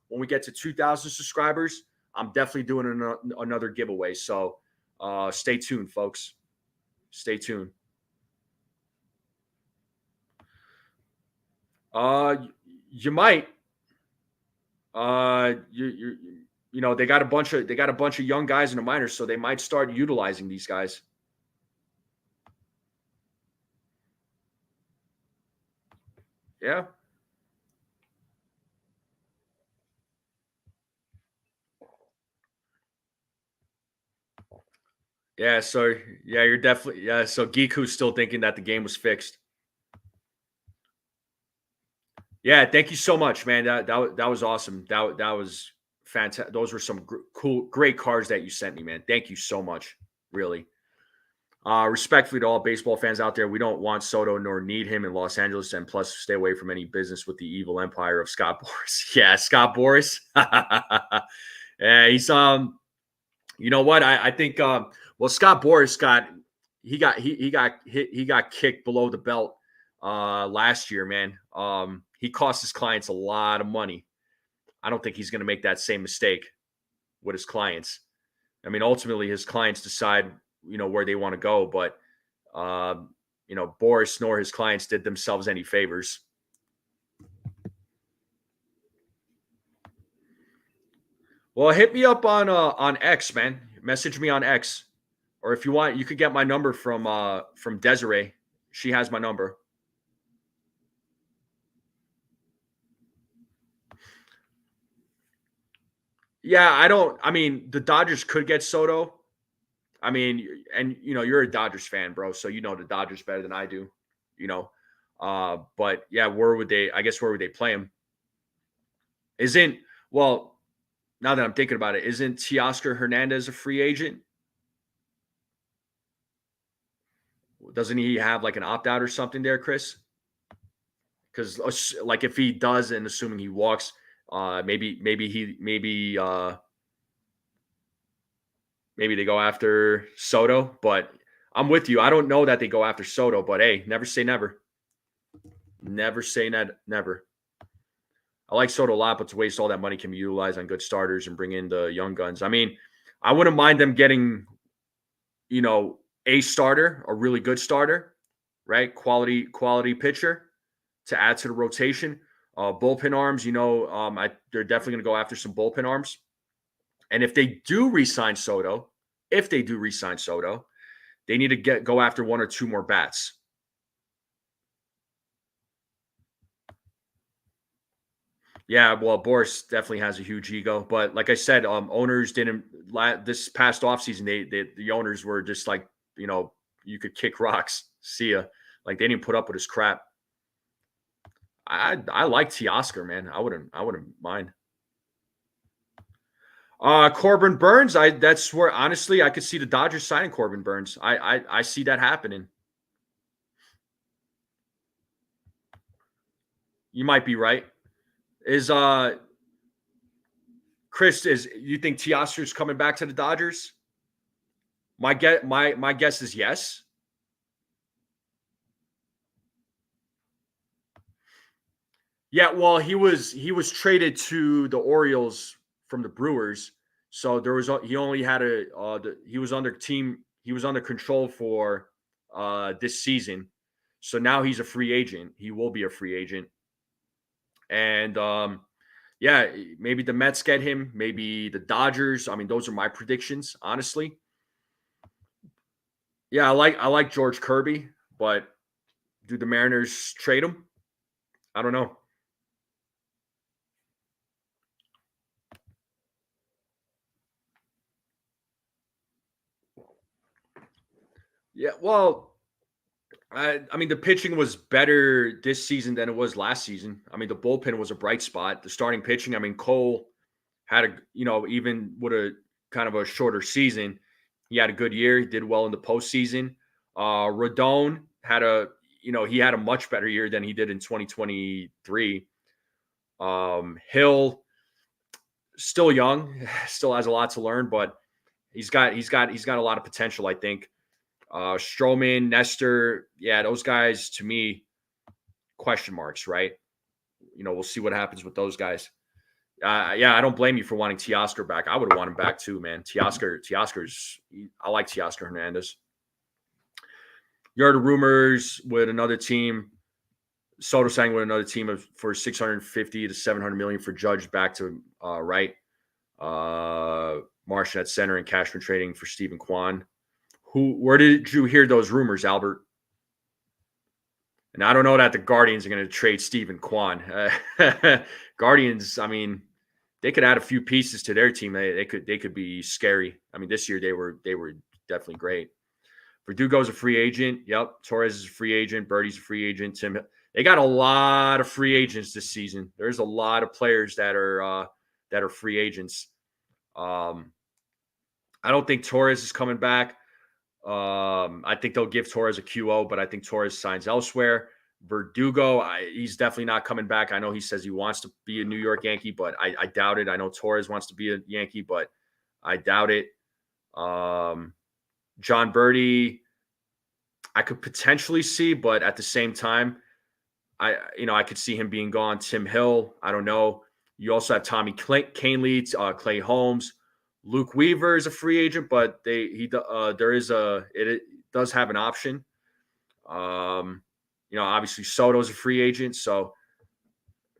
when we get to 2,000 subscribers, I'm definitely doing another giveaway. So stay tuned, folks. Stay tuned. You might. They got a bunch of young guys in the minors, so they might start utilizing these guys. Yeah. Yeah, so you're definitely so Giku's still thinking that the game was fixed. Yeah, thank you so much, man. That was awesome. That was fantastic. Those were some great cards that you sent me, man. Thank you so much. Really. Respectfully to all baseball fans out there, we don't want Soto nor need him in Los Angeles, and plus stay away from any business with the evil empire of Scott Boras. Yeah, Scott Boras. Yeah, he's you know what? I think Scott Boras got kicked below the belt last year, man. He cost his clients a lot of money. I don't think he's going to make that same mistake with his clients. I mean, ultimately, his clients decide, where they want to go. But, Boris nor his clients did themselves any favors. Well, hit me up on X, man. Message me on X, or if you want, you could get my number from Desiree. She has my number. Yeah, the Dodgers could get Soto. I mean, and you're a Dodgers fan, bro, so you know the Dodgers better than I do. But yeah, where would they play him? Now that I'm thinking about it, isn't Teoscar Hernandez a free agent? Doesn't he have like an opt out or something there, Chris? Because like if he does, and assuming he walks, maybe they go after Soto. But I'm with you. I don't know that they go after Soto, but hey, never say never. Never say never. I like Soto a lot, but to waste all that money can be utilized on good starters and bring in the young guns. I mean, I wouldn't mind them getting, a starter, a really good starter, right? Quality pitcher to add to the rotation. Bullpen arms, they're definitely going to go after some bullpen arms. And if they do re-sign Soto, they need to go after one or two more bats. Yeah, well, Boris definitely has a huge ego, but like I said, owners didn't. This past offseason, the owners were just like, you could kick rocks. See ya. Like they didn't put up with his crap. I like Teoscar, man. I wouldn't mind. Corbin Burns. That's where honestly I could see the Dodgers signing Corbin Burns. I see that happening. You might be right. Is Chris, you think Teoscar's coming back to the Dodgers? My guess is yes. Yeah, well, he was traded to the Orioles from the Brewers, so he only had he was under control for this season, so now he's a free agent. He will be a free agent, and yeah, maybe the Mets get him, maybe the Dodgers. I mean, those are my predictions, honestly. Yeah, I like George Kirby, but do the Mariners trade him? I don't know. Yeah, well, I mean, the pitching was better this season than it was last season. I mean, the bullpen was a bright spot. The starting pitching, I mean, Cole had even with a kind of a shorter season, he had a good year. He did well in the postseason. Rodon he had a much better year than he did in 2023. Hill, still young, still has a lot to learn, but he's got a lot of potential, I think. Stroman, Nestor, yeah, those guys to me, question marks, right? We'll see what happens with those guys. Yeah, I don't blame you for wanting Teoscar back. I would want him back too, man. Teoscar's, I like Teoscar Hernandez. You heard the rumors with another team. Soto signing with another team for 650 to 700 million for Judge back to right. Martian at center and Cashman trading for Stephen Kwan. Where did you hear those rumors, Albert? And I don't know that the Guardians are going to trade Stephen Kwan. Guardians, I mean, they could add a few pieces to their team. They could be scary. I mean, this year they were definitely great. Verdugo's a free agent. Yep. Torres is a free agent. Birdie's a free agent. They got a lot of free agents this season. There's a lot of players that are free agents. I don't think Torres is coming back. I think they'll give Torres a QO, but I think Torres signs elsewhere. Verdugo, he's definitely not coming back. I know he says he wants to be a New York Yankee, but I doubt it. I know Torres wants to be a Yankee, but I doubt it. John Birdie, I could potentially see, but at the same time, I could see him being gone. Tim Hill, I don't know. You also have Tommy Kahnle, Clay Holmes. Luke Weaver is a free agent, but it does have an option. Obviously Soto's a free agent, so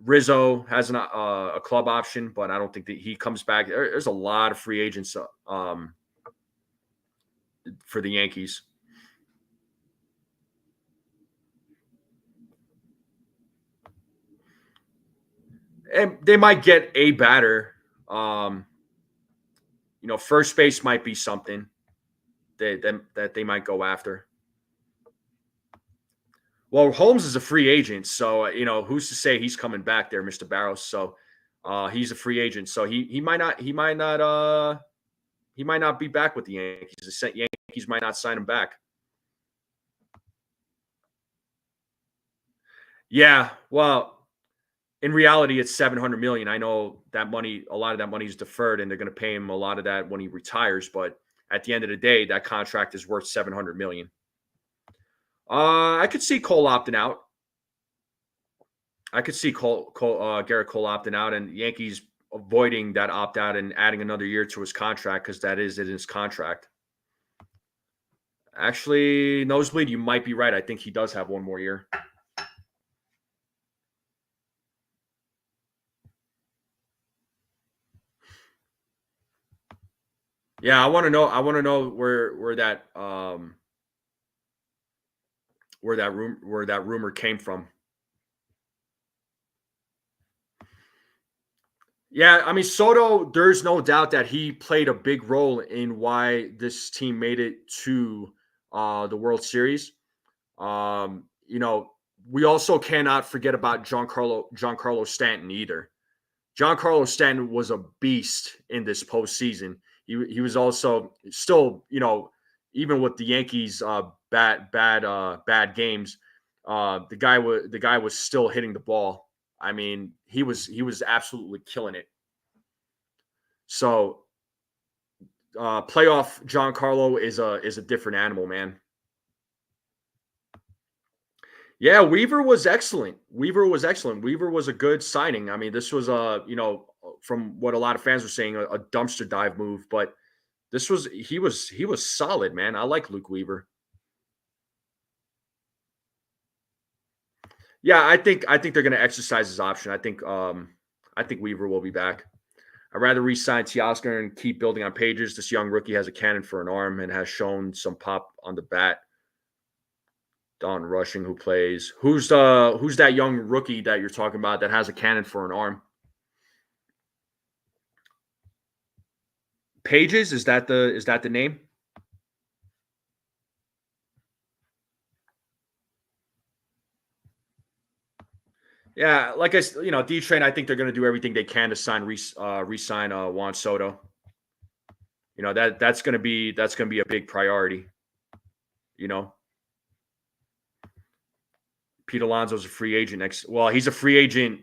Rizzo has a club option, but I don't think that he comes back. There's a lot of free agents for the Yankees. And they might get a batter. First base might be something that they might go after. Well, Holmes is a free agent, so who's to say he's coming back there, Mr. Barros? So he's a free agent, so he might not be back with the Yankees. The Yankees might not sign him back. Yeah, well, in reality, it's 700 million. I know that money, a lot of that money is deferred, and they're going to pay him a lot of that when he retires. But at the end of the day, that contract is worth 700 million. I could see Cole opting out. I could see Garrett Cole opting out, and Yankees avoiding that opt out and adding another year to his contract because that is in his contract. Actually, Nosebleed, you might be right. I think he does have one more year. Yeah, I want to know. I want to know where that rumor came from. Yeah, I mean Soto. There's no doubt that he played a big role in why this team made it to the World Series. You know, we also cannot forget about Giancarlo Stanton either. Giancarlo Stanton was a beast in this postseason. He was also still, even with the Yankees bad games, the guy was still hitting the ball. I mean, he was absolutely killing it. So playoff Giancarlo is a different animal, man. Yeah, Weaver was excellent. Weaver was a good signing. I mean, this was from what a lot of fans were saying, a dumpster dive move, but he was solid, man. I like Luke Weaver. Yeah, I think they're going to exercise his option. I think Weaver will be back. I'd rather re-sign Teoscar and keep building on Pages. This young rookie has a cannon for an arm and has shown some pop on the bat. Don Rushing, who plays. Who's that young rookie that you're talking about that has a cannon for an arm? Pages, is that the name? Yeah, like D Train. I think they're going to do everything they can to re-sign Juan Soto. That's going to be a big priority. You know, Pete Alonso's a free agent next. Well, he's a free agent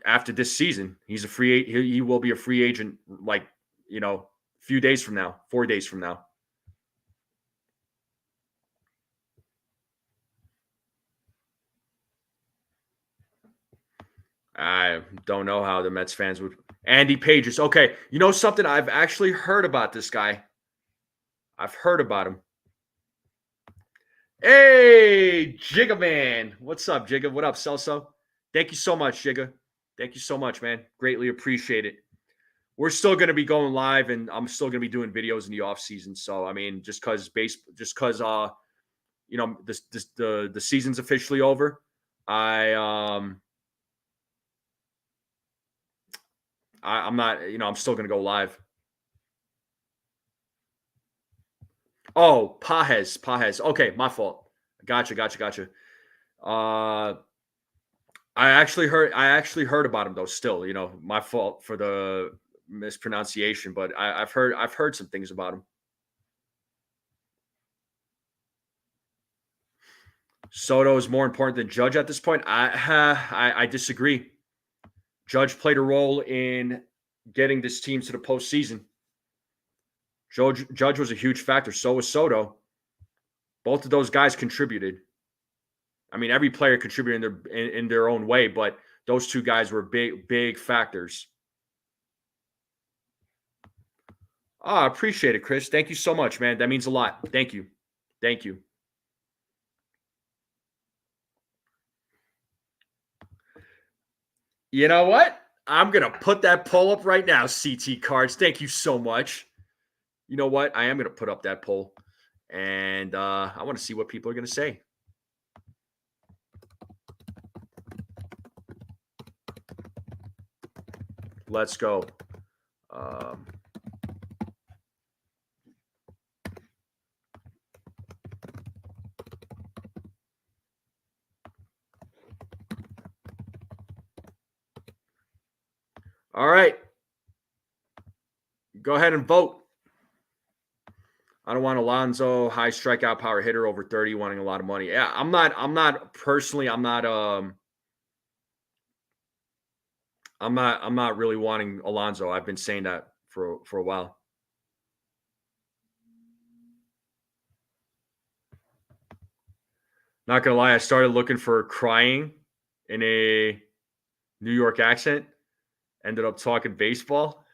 after this season. He's a free. He will be a free agent like a few days from now, 4 days from now. I don't know how the Mets fans would. Andy Pages. Okay, you know something? I've actually heard about this guy. I've heard about him. Hey, Jigga man. What's up, Jigga? What up, Celso? Thank you so much, Jigga. Thank you so much, man. Greatly appreciate it. We're still going to be going live, and I'm still going to be doing videos in the off season. So, I mean, just because the season's officially over, I'm not, I'm still going to go live. Oh, Pajes. Okay, my fault. Gotcha. Uh, I actually heard about him though. Still, my fault for the mispronunciation, but I've heard some things about him. Soto is more important than Judge at this point. I disagree. Judge played a role in getting this team to the postseason. Judge was a huge factor. So was Soto. Both of those guys contributed. I mean, every player contributed in their own way, but those two guys were big factors. Oh, I appreciate it, Chris. Thank you so much, man. That means a lot. Thank you. Thank you. You know what? I'm going to put that poll up right now, CT Cards. Thank you so much. You know what? I am going to put up that poll, and I want to see what people are going to say. Let's go. All right. Go ahead and vote. I don't want Alonso, high strikeout power hitter over 30, wanting a lot of money. Yeah, I'm not I'm not really wanting Alonso. I've been saying that for a while. Not gonna lie, I started looking for crying in a New York accent. Ended up talking baseball.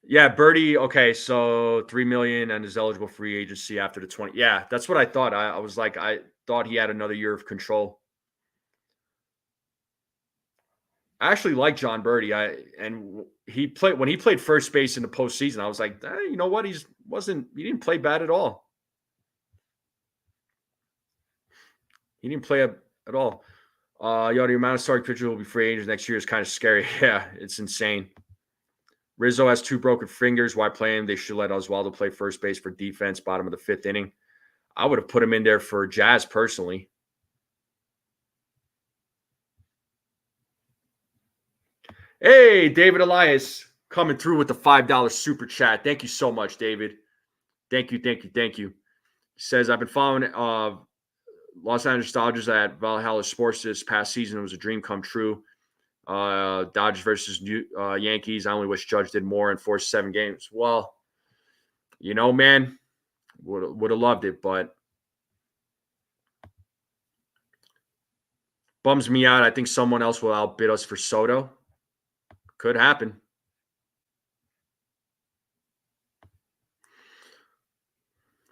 Yeah, Birdie. Okay, so 3 million and is eligible free agency after the 20. Yeah, that's what I thought. I was like, I thought he had another year of control. I actually like John Birdie. He played when he played first base in the postseason. I was like, you know what? He didn't play bad at all. He didn't play at all. The amount of starting pitchers will be free agents next year is kind of scary. Yeah, it's insane. Rizzo has two broken fingers. Why play him? They should let Oswald play first base for defense, bottom of the fifth inning. I would have put him in there for Jazz personally. Hey, David Elias coming through with the $5 super chat. Thank you so much, David. Thank you, thank you, thank you. He says, I've been following Los Angeles Dodgers at Valhalla Sports this past season. It was a dream come true. Dodgers versus Yankees. I only wish Judge did more and forced 7 games. Well, man, would have loved it, but bums me out. I think someone else will outbid us for Soto. Could happen.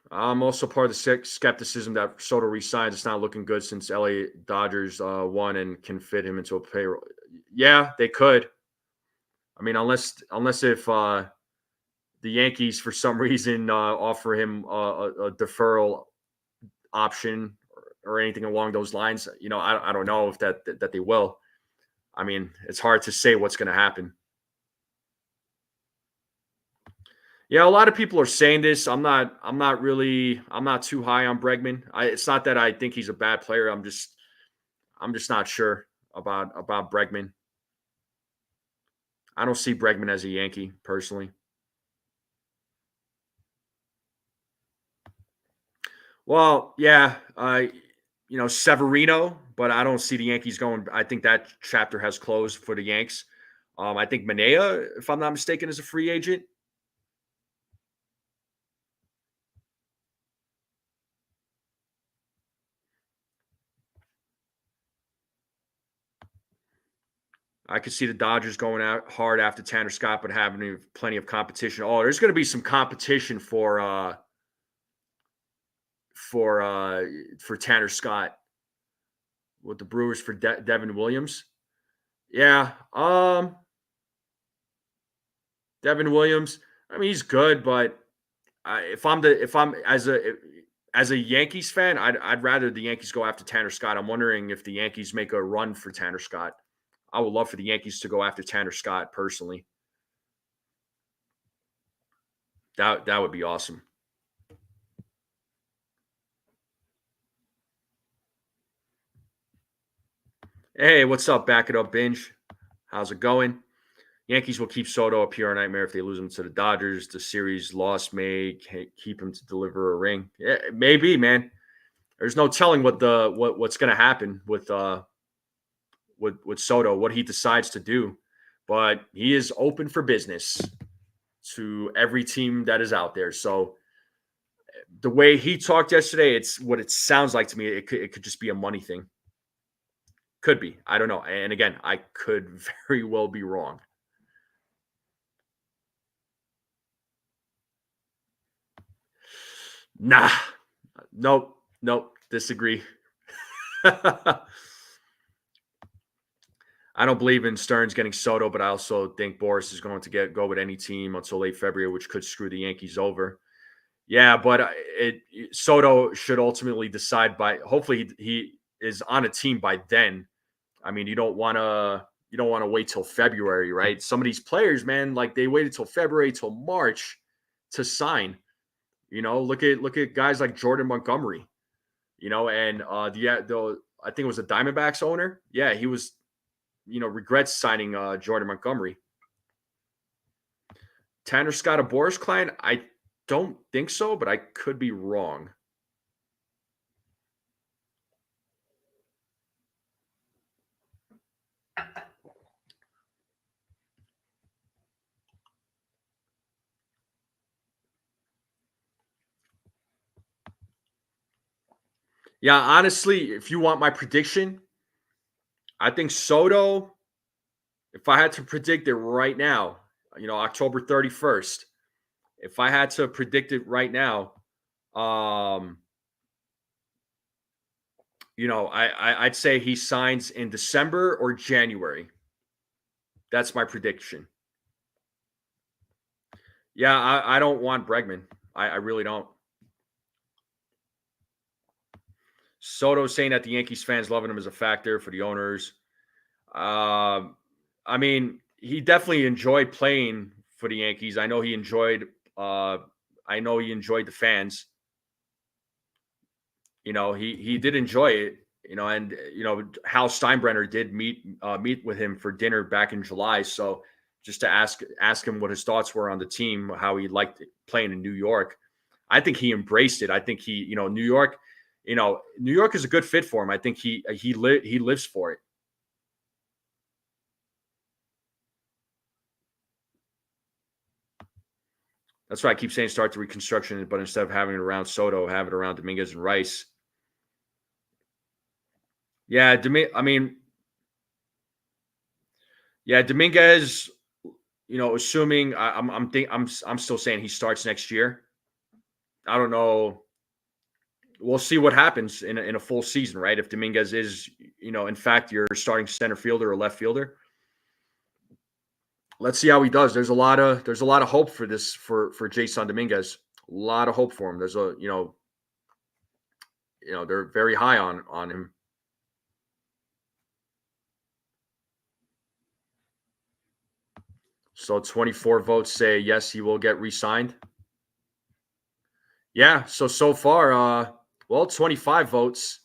I'm also part of the skepticism that Soto resigns. It's not looking good since LA Dodgers won and can fit him into a payroll. Yeah, they could. I mean, unless if the Yankees for some reason offer him a deferral option or anything along those lines. I don't know if that they will. I mean, it's hard to say what's going to happen. Yeah, a lot of people are saying this. I'm not too high on Bregman. It's not that I think he's a bad player. I'm just not sure about Bregman. I don't see Bregman as a Yankee personally. Well, yeah, Severino, but I don't see the Yankees going. I think that chapter has closed for the Yanks. I think Manea, if I'm not mistaken, is a free agent. I could see the Dodgers going out hard after Tanner Scott, but having plenty of competition. Oh, there's going to be some competition for Tanner Scott with the Brewers for Devin Williams. Yeah, Devin Williams. I mean, he's good, but if I'm as a Yankees fan, I'd rather the Yankees go after Tanner Scott. I'm wondering if the Yankees make a run for Tanner Scott. I would love for the Yankees to go after Tanner Scott personally. That would be awesome. Hey, what's up? Back it up, binge. How's it going? Yankees will keep Soto a pure nightmare if they lose him to the Dodgers. The series loss may keep him to deliver a ring. Yeah, maybe, man. There's no telling what's going to happen with Soto, what he decides to do. But he is open for business to every team that is out there. So the way he talked yesterday, it's what it sounds like to me. It could just be a money thing. Could be. I don't know. And again, I could very well be wrong. Nah. Nope. Disagree. I don't believe in Stearns getting Soto, but I also think Boris is going to go with any team until late February, which could screw the Yankees over. Yeah, but Soto should ultimately decide by. Hopefully, he is on a team by then. I mean, you don't want to wait till February, right? Some of these players, man, like they waited till February, till March to sign. Look at guys like Jordan Montgomery. And I think it was the Diamondbacks owner. Yeah, he was, regrets signing Jordan Montgomery. Tanner Scott a Boris client? I don't think so, but I could be wrong. Yeah, honestly, if you want my prediction, I think Soto, if I had to predict it right now, October 31st, if I had to predict it right now, um, I'd say he signs in December or January. That's my prediction. Yeah, I don't want Bregman. I really don't. Soto saying that the Yankees fans loving him is a factor for the owners. I mean, he definitely enjoyed playing for the Yankees. I know he enjoyed. I know he enjoyed the fans. He did enjoy it. And Hal Steinbrenner did meet with him for dinner back in July. So just to ask him what his thoughts were on the team, how he liked playing in New York. I think he embraced it. I think New York, New York is a good fit for him. I think he lives for it. That's why I keep saying start the reconstruction, but instead of having it around Soto, have it around Dominguez and Rice. Yeah, Dominguez. Assuming I'm still saying he starts next year. I don't know. We'll see what happens in a full season, right? If Dominguez is, in fact, your starting center fielder or left fielder. Let's see how he does. There's a lot of hope for this for Jason Dominguez. A lot of hope for him. There's they're very high on him. So 24 votes say yes, he will get re-signed. Yeah. So far, 25 votes.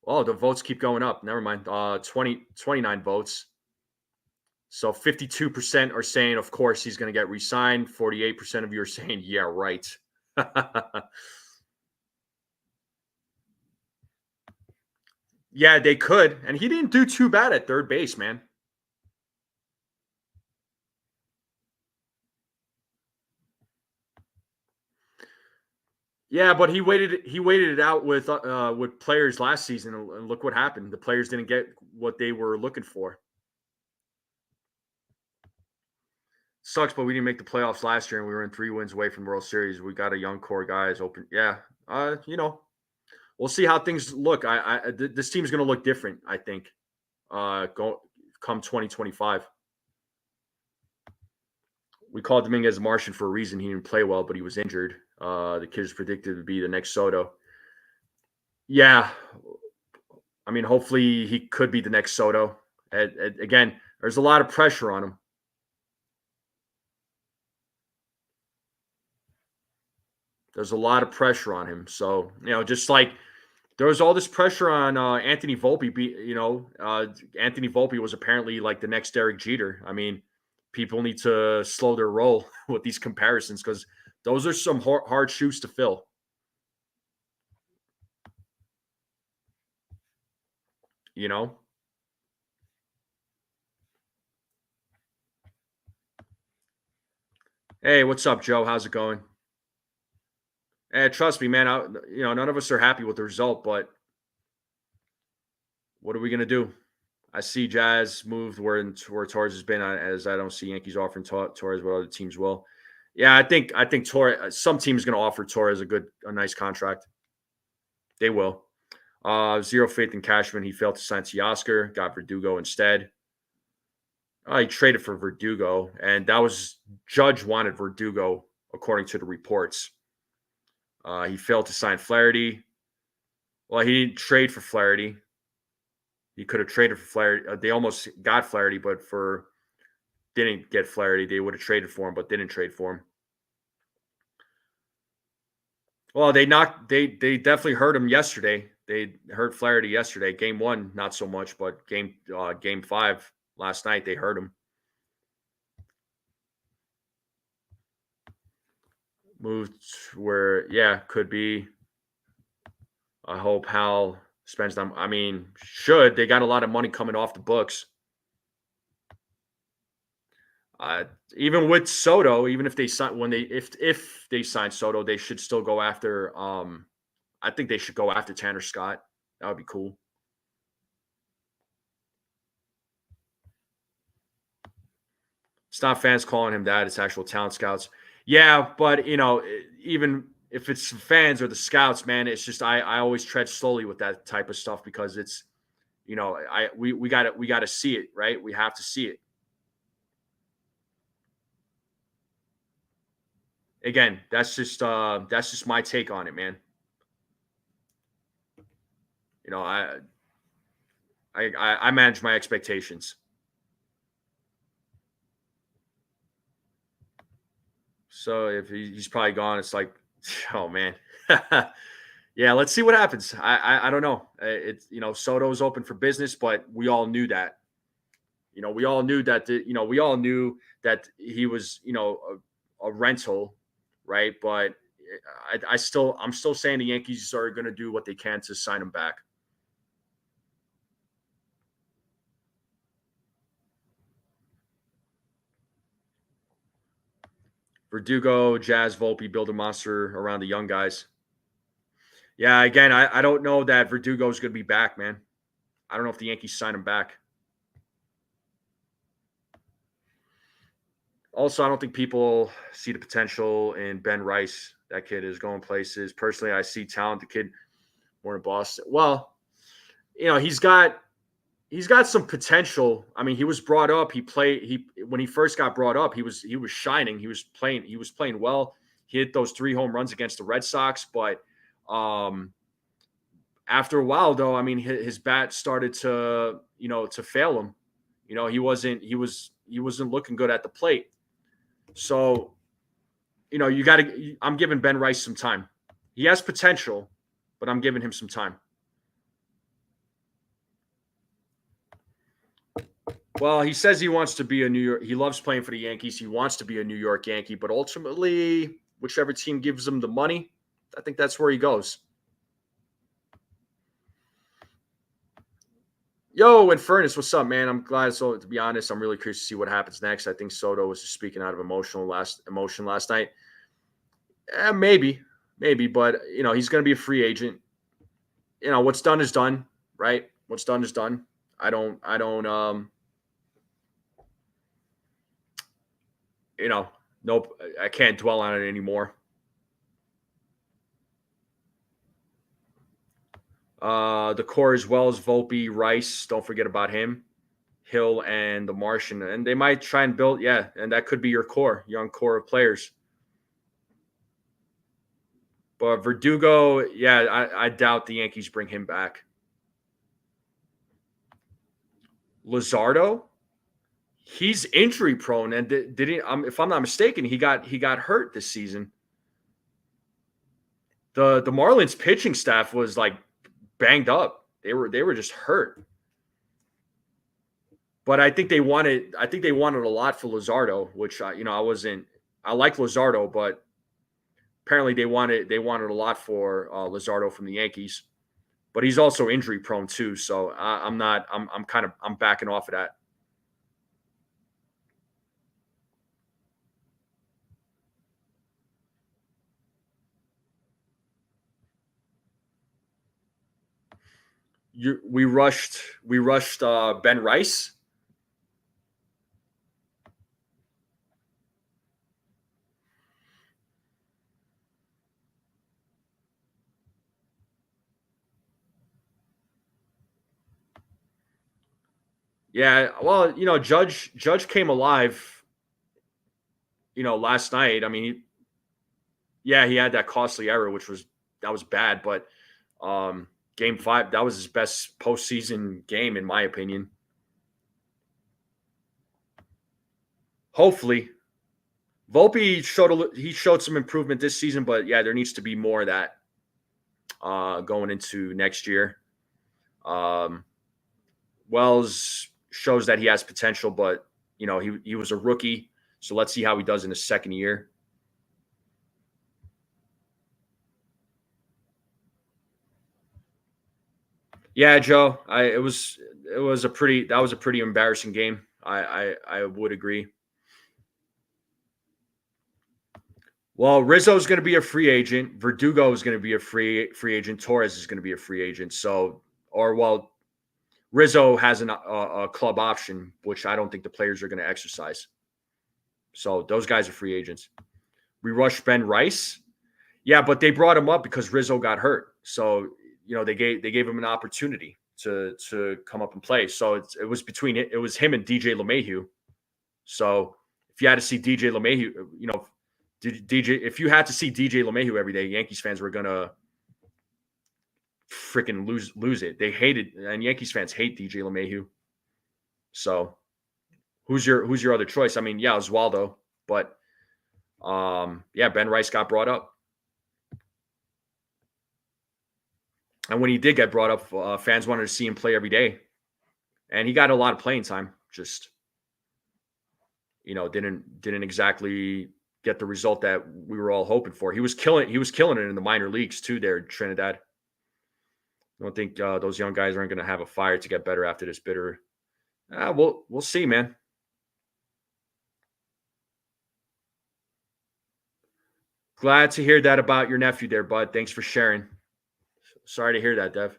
Oh, the votes keep going up. Never mind. 29 votes. So 52% are saying, of course, he's going to get re-signed. 48% of you are saying, yeah, right. Yeah, they could. And he didn't do too bad at third base, man. Yeah, but he waited it out with players last season, and look what happened. The players didn't get what they were looking for. Sucks, but we didn't make the playoffs last year, and we were in 3 wins away from the World Series. We got a young core guys open. Yeah, we'll see how things look. This team's going to look different, I think. Come 2025. We called Dominguez Martian for a reason. He didn't play well, but he was injured. The kid's predicted to be the next Soto. Yeah, I mean, hopefully he could be the next Soto. Again, there's a lot of pressure on him. There's a lot of pressure on him. So, just like there was all this pressure on Anthony Volpe. Anthony Volpe was apparently like the next Derek Jeter. I mean, people need to slow their roll with these comparisons because those are some hard shoes to fill. You know? Hey, what's up, Joe? How's it going? Trust me, man. None of us are happy with the result, but what are we gonna do? I see Jazz move where Torres has been, as I don't see Yankees offering Torres what other teams will. Yeah, I think Torres. Some team's going to offer Torres a nice contract. They will. Zero faith in Cashman. He failed to sign Teoscar, got Verdugo instead. He traded for Verdugo, and that was Judge wanted Verdugo according to the reports. He failed to sign Flaherty. Well, he didn't trade for Flaherty. He could have traded for Flaherty. They almost got Flaherty, but didn't get Flaherty. They would have traded for him, but didn't trade for him. Well, they definitely hurt him yesterday. They hurt Flaherty yesterday. Game 1, not so much, but game 5 last night, they hurt him. moved where, yeah, could be. I hope Hal spends them. I mean, should they got a lot of money coming off the books? Uh, Even with Soto, even if they sign when they if they sign Soto, they should still go after. I think they should go after Tanner Scott. That would be cool. It's not fans calling him that; it's actual talent scouts. Yeah, but even if it's fans or the scouts, man, it's just I always tread slowly with that type of stuff because it's we got to see it, right? We have to see it. Again, that's just my take on it, man. You know, I manage my expectations. So if he's probably gone, it's like, oh man, yeah. Let's see what happens. I don't know. It's Soto's open for business, but we all knew that. We all knew that. We all knew that he was a rental, right? But I'm still saying the Yankees are going to do what they can to sign him back. Verdugo, Jazz, Volpe build a monster around the young guys. Yeah, again, I don't know that Verdugo is going to be back, man. I don't know if the Yankees sign him back. Also, I don't think people see the potential in Ben Rice. That kid is going places. Personally, I see talent. The kid more in Boston. Well, he's got some potential. I mean, he was brought up. He when he first got brought up, he was shining. He was playing well. He hit those 3 home runs against the Red Sox, but after a while, though, I mean, his bat started to fail him. He wasn't looking good at the plate. So you got to. I'm giving Ben Rice some time. He has potential, but I'm giving him some time. Well, he says he wants to be a New York. He loves playing for the Yankees. He wants to be a New York Yankee, but ultimately, whichever team gives him the money, I think that's where he goes. Yo, and Furnace, what's up, man? I'm glad. So, to be honest, I'm really curious to see what happens next. I think Soto was just speaking out of emotion last night. Maybe, but he's going to be a free agent. What's done is done, right? What's done is done. I don't. Nope. I can't dwell on it anymore. The core as well as Volpe, Rice. Don't forget about him, Hill, and the Martian. And they might try and build, yeah, and that could be your young core of players. But Verdugo, yeah, I doubt the Yankees bring him back. Luzardo, he's injury prone, and did he? If I'm not mistaken, he got hurt this season. The Marlins pitching staff was like banged up. They were just hurt. But I think they wanted a lot for Luzardo, which I wasn't. I like Luzardo, but apparently they wanted a lot for Luzardo from the Yankees. But he's also injury prone too, so I'm not. I'm backing off of that. We rushed Ben Rice. Yeah, well, Judge came alive, last night. I mean, yeah, he had that costly error, that was bad, but game 5, that was his best postseason game in my opinion. Hopefully, Volpe showed some improvement this season, but yeah, there needs to be more of that going into next year. Um, Wells shows that he has potential, but he was a rookie, so let's see how he does in his second year. Yeah, Joe. That was a pretty embarrassing game. I would agree. Well, Rizzo's going to be a free agent. Verdugo is going to be a free agent. Torres is going to be a free agent. So, or well, Rizzo has a club option, which I don't think the players are going to exercise. So those guys are free agents. We rushed Ben Rice. Yeah, but they brought him up because Rizzo got hurt. So they gave him an opportunity to come up and play. So it was him and DJ LeMahieu. So if you had to see DJ LeMahieu, if you had to see DJ LeMahieu every day, Yankees fans were gonna freaking lose it. They hated, and Yankees fans hate DJ LeMahieu. So who's your other choice? I mean, yeah, Oswaldo, but yeah, Ben Rice got brought up. And when he did get brought up, fans wanted to see him play every day. And he got a lot of playing time. Just, didn't exactly get the result that we were all hoping for. He was killing it in the minor leagues too there in Trinidad. I don't think those young guys aren't going to have a fire to get better after this bitter. We'll see, man. Glad to hear that about your nephew there, bud. Thanks for sharing. Sorry to hear that, Dev.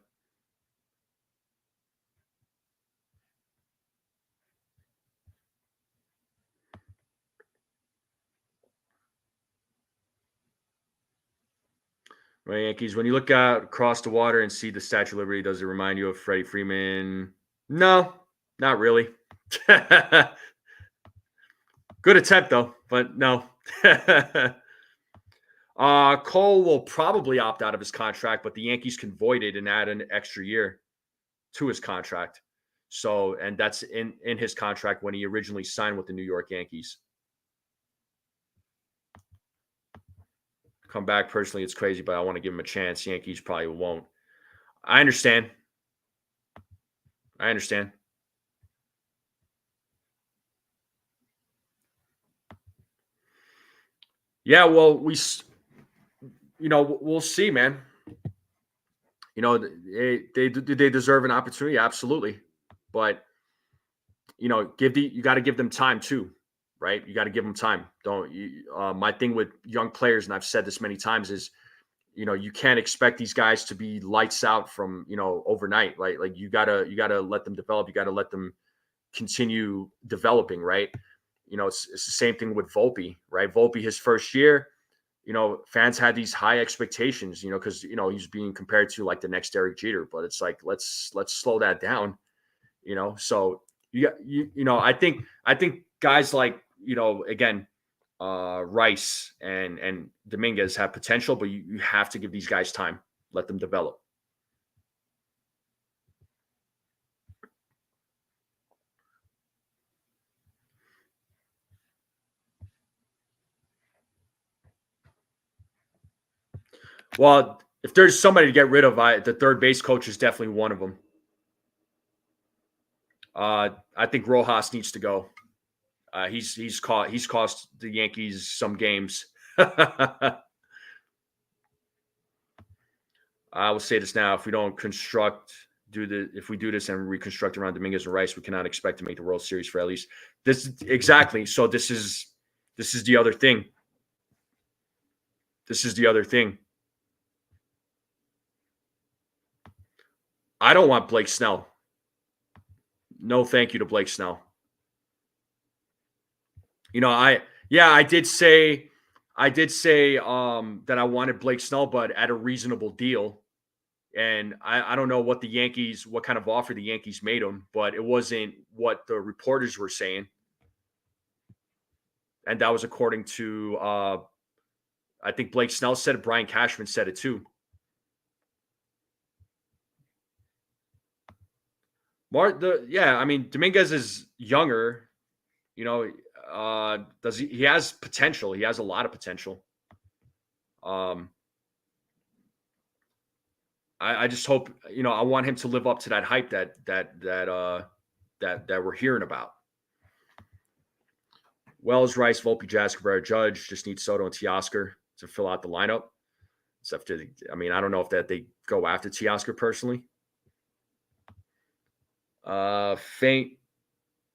Right, Yankees. When you look out across the water and see the Statue of Liberty, does it remind you of Freddie Freeman? No, not really. Good attempt though, but no. Cole will probably opt out of his contract, but the Yankees can void it and add an extra year to his contract. So, and that's in his contract when he originally signed with the New York Yankees. Come back personally, it's crazy, but I want to give him a chance. Yankees probably won't. I understand. Yeah, well, we'll see, man. They deserve an opportunity, absolutely, but you got to give them time too, right? You got to give them time. My thing with young players, and I've said this many times, is you can't expect these guys to be lights out from overnight. Like you gotta let them develop. You gotta let them continue developing, right? It's the same thing with Volpe, right? Volpe, his first year, fans had these high expectations, because he's being compared to like the next Derek Jeter, but it's like let's slow that down, So I think guys like again, Rice and Dominguez have potential, but you have to give these guys time, let them develop. Well, if there's somebody to get rid of, the third base coach is definitely one of them. I think Rojas needs to go. He's cost the Yankees some games. I will say this now: if we don't if we do this and reconstruct around Dominguez and Rice, we cannot expect to make the World Series for at least this. Exactly. So this is the other thing. This is the other thing. I don't want Blake Snell. No, thank you to Blake Snell. I did say that I wanted Blake Snell, but at a reasonable deal. And I don't know what kind of offer the Yankees made him, but it wasn't what the reporters were saying. And that was according to, I think Blake Snell said it. Brian Cashman said it too. Dominguez is younger. He has potential. He has a lot of potential. I just hope, I want him to live up to that hype that we're hearing about. Wells, Rice, Volpe, Jazz, Cabrera, Judge just need Soto and Teoscar to fill out the lineup. I don't know if that they go after Teoscar personally. Faint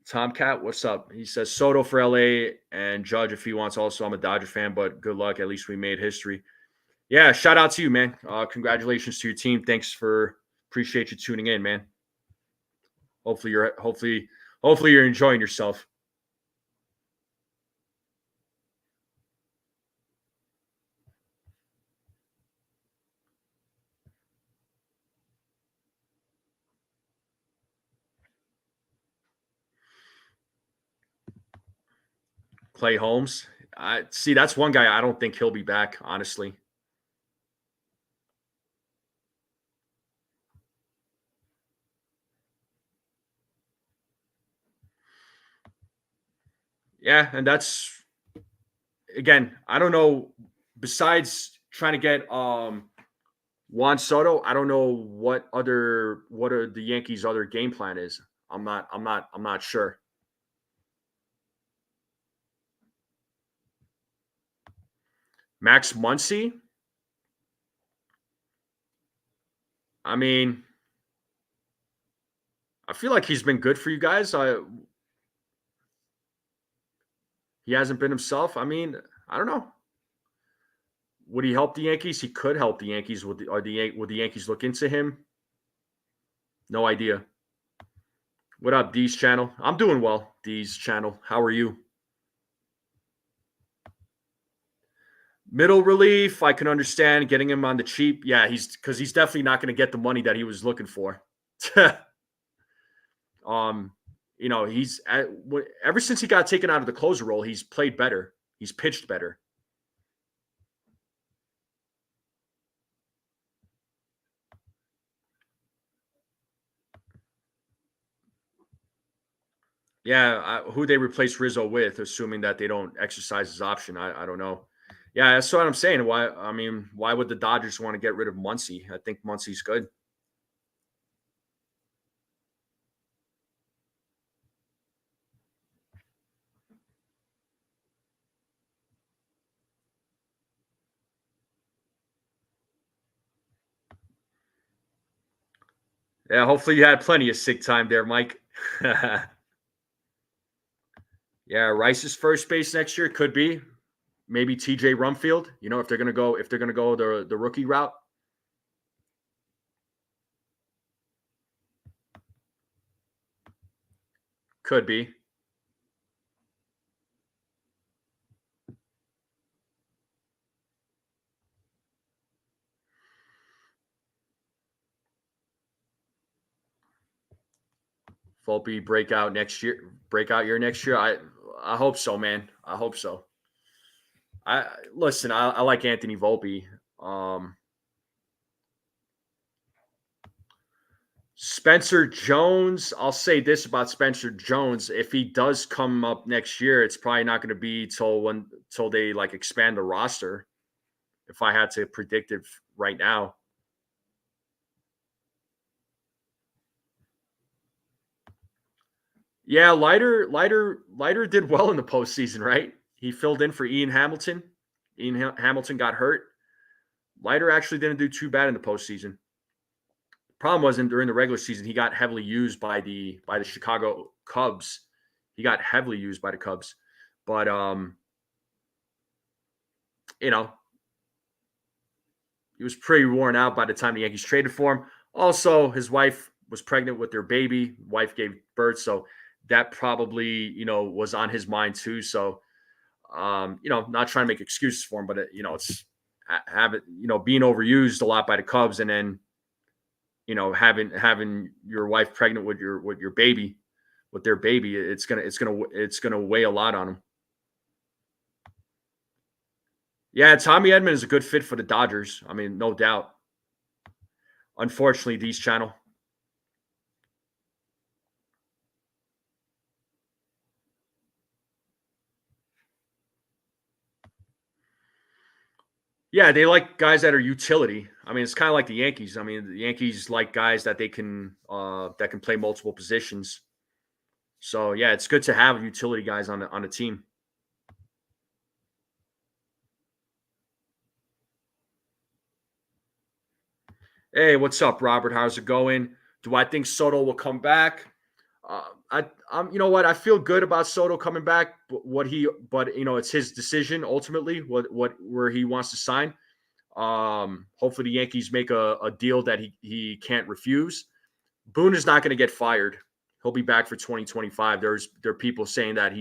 Tomcat, what's up? He says Soto for LA and Judge if he wants. Also, I'm a Dodger fan, but good luck. At least we made history. Yeah, shout out to you, man. Congratulations to your team. Thanks for appreciate you tuning in, man. Hopefully you're enjoying yourself. Clay Holmes. I see that's one guy I don't think he'll be back, honestly. Yeah, and that's again, I don't know. Besides trying to get Juan Soto, I don't know what are the Yankees' other game plan is. I'm not sure. Max Muncy. I mean, I feel like he's been good for you guys. He hasn't been himself. I mean, I don't know. Would he help the Yankees? He could help the Yankees. Would the Yankees look into him? No idea. What up, D's channel? I'm doing well, D's channel. How are you? Middle relief, I can understand getting him on the cheap. Yeah, he's definitely not going to get the money that he was looking for. um, he's ever since he got taken out of the closer role, he's played better. He's pitched better. Yeah, who they replace Rizzo with, assuming that they don't exercise his option. I don't know. Yeah, that's what I'm saying. Why would the Dodgers want to get rid of Muncy? I think Muncy's good. Yeah, hopefully you had plenty of sick time there, Mike. Yeah, Rice's first base next year could be maybe TJ Rumfield. If they're gonna go the rookie route. Could be. Volpe breakout year next year. I hope so, man. I hope so. I listen. I like Anthony Volpe. Um, Spencer Jones. I'll say this about Spencer Jones: if he does come up next year, it's probably not going to be till they like expand the roster. If I had to predict it right now, yeah, Lighter did well in the postseason, right? He filled in for Ian Hamilton. Hamilton got hurt. Lighter actually didn't do too bad in the postseason. Problem wasn't during the regular season. He got heavily used by the Chicago Cubs. He got heavily used by the Cubs, but you know he was pretty worn out by the time the Yankees traded for him. Also, his wife was pregnant with their baby. Wife gave birth, so that probably was on his mind too. So not trying to make excuses for him, but it's having being overused a lot by the Cubs, and then having your wife pregnant with your baby, with their baby, it's gonna weigh a lot on him. Yeah, Tommy Edman is a good fit for the Dodgers. I mean, no doubt. Unfortunately, these channel. Yeah, they like guys that are utility. I mean, it's kind of like the Yankees. I mean, the Yankees like guys that can play multiple positions. So yeah, it's good to have utility guys on the team. Hey, what's up, Robert? How's it going? Do I think Soto will come back? You know what? I feel good about Soto coming back, but it's his decision ultimately. Where he wants to sign. Hopefully the Yankees make a deal that he can't refuse. Boone is not going to get fired. He'll be back for 2025. There are people saying that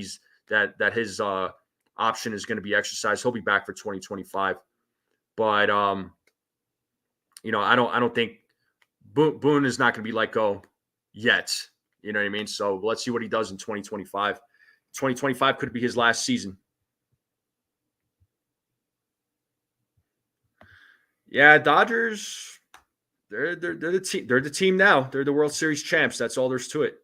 that his option is going to be exercised. He'll be back for 2025. But I don't think Boone is not going to be let go yet. You know what I mean? So let's see what he does in 2025. 2025 could be his last season. Yeah, Dodgers. They're the team. They're the team now. They're the World Series champs. That's all there's to it.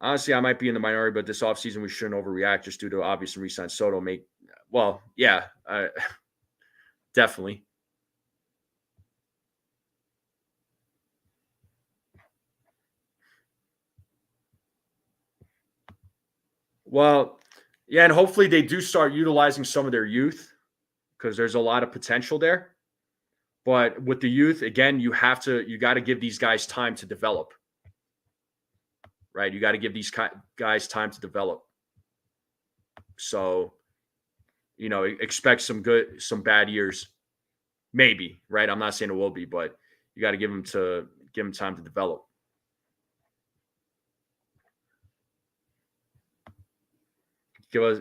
Honestly, I might be in the minority, but this offseason we shouldn't overreact just due to obvious and re-sign Soto. Yeah, definitely. Well, yeah, and hopefully they do start utilizing some of their youth because there's a lot of potential there. But with the youth, again, you got to give these guys time to develop. Right? You got to give these guys time to develop. So, expect some bad years. Maybe, right? I'm not saying it will be, but you got to give them time to develop. Give us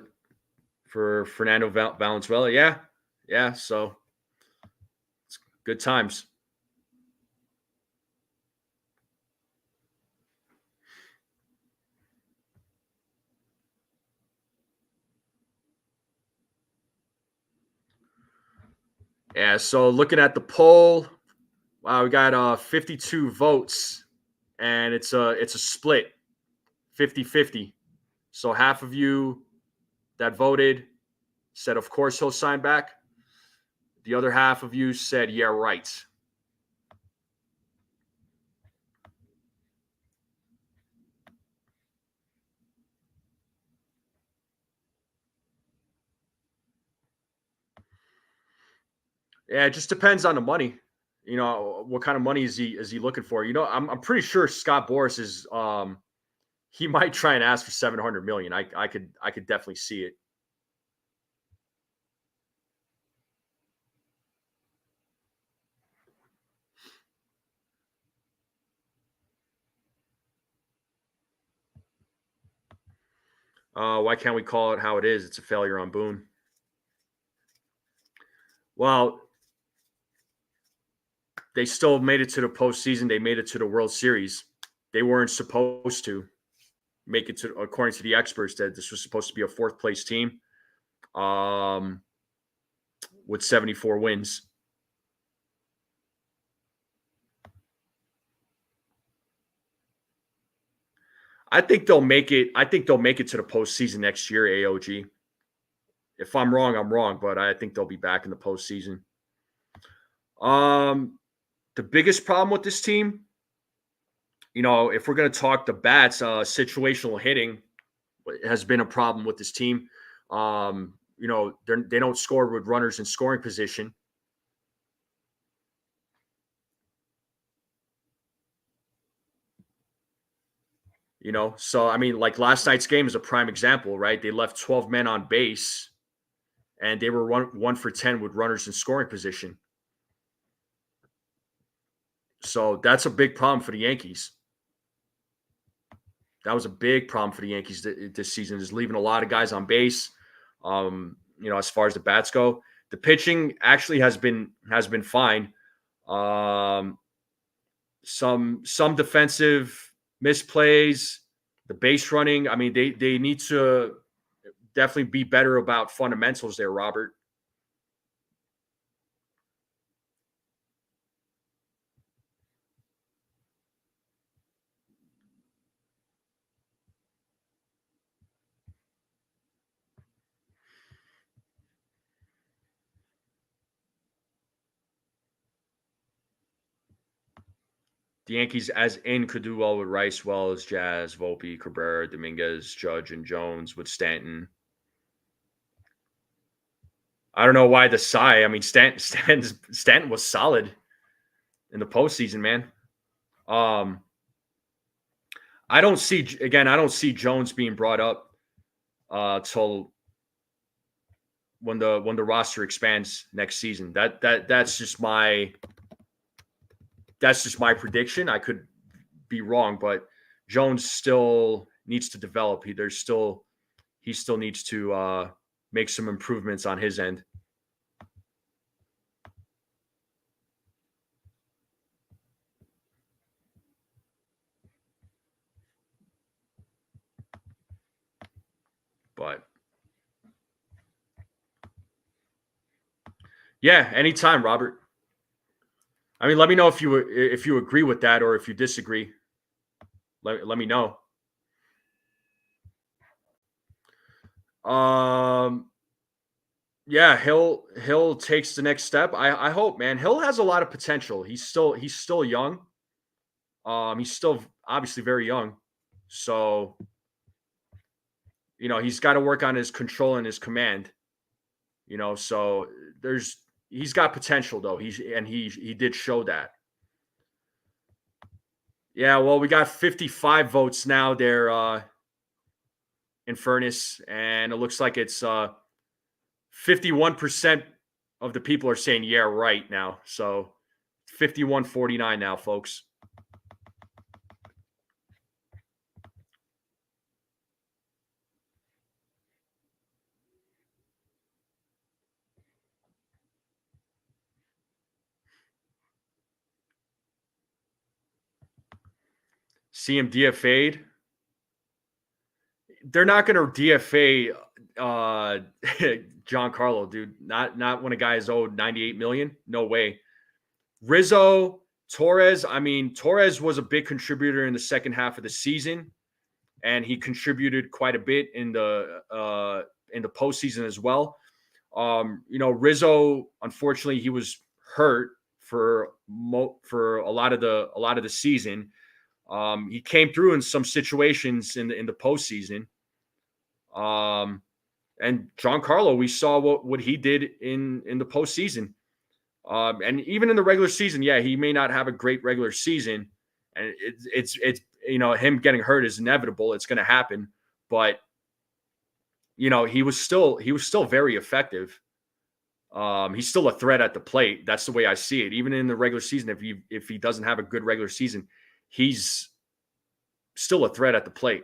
for Fernando Valenzuela, yeah. So it's good times. Yeah. So looking at the poll, wow, we got 52 votes, and it's a split, 50-50. So half of you that voted said, of course he'll sign back. The other half of you said, yeah, right. Yeah, it just depends on the money. What kind of money is he looking for? I'm pretty sure Scott Boras is he might try and ask for 700 million. I could definitely see it. Why can't we call it how it is? It's a failure on Boone. Well, they still made it to the postseason. They made it to the World Series. They weren't supposed to make it to, according to the experts, that this was supposed to be a fourth place team with 74 wins. I think they'll make it. I think they'll make it to the postseason next year, AOG. If I'm wrong, I'm wrong, but I think they'll be back in the postseason. The biggest problem with this team, if we're going to talk the bats, situational hitting has been a problem with this team. They don't score with runners in scoring position. So I mean, like last night's game is a prime example, right? They left 12 men on base, and they were 1 for 10 with runners in scoring position. So that's a big problem for the Yankees. That was a big problem for the Yankees this season, is leaving a lot of guys on base. As far as the bats go, the pitching actually has been fine. Some defensive misplays, the base running. I mean, they need to definitely be better about fundamentals there, Robert. The Yankees, as in, could do well with Rice, well as Jazz, Volpe, Cabrera, Dominguez, Judge, and Jones with Stanton. I don't know why the sigh. I mean, Stanton was solid in the postseason, man. I don't see Jones being brought up till when the roster expands next season. That's just my prediction. I could be wrong, but Jones still needs to develop. He still needs to make some improvements on his end. But yeah, anytime, Robert. I mean, let me know if you agree with that or if you disagree. Let me know. Yeah, Hill takes the next step. I hope, man. Hill has a lot of potential. He's still young. He's still obviously very young. So, he's got to work on his control and his command. So he's got potential though. He did show that. Yeah, well, we got 55 votes now there in Furnace, and it looks like it's 51% of the people are saying yeah right now. So 51-49 now, folks. See him DFA'd. They're not going to DFA Giancarlo, dude. Not when a guy is owed $98 million. No way. Rizzo, Torres. I mean, Torres was a big contributor in the second half of the season, and he contributed quite a bit in the postseason as well. Rizzo, unfortunately, he was hurt for a lot of the season. He came through in some situations in the postseason. And Giancarlo, we saw what he did in the postseason. And even in the regular season, yeah, he may not have a great regular season, and it's him getting hurt is inevitable. It's going to happen, but he was still very effective. He's still a threat at the plate. That's the way I see it. Even in the regular season, if he doesn't have a good regular season, he's still a threat at the plate.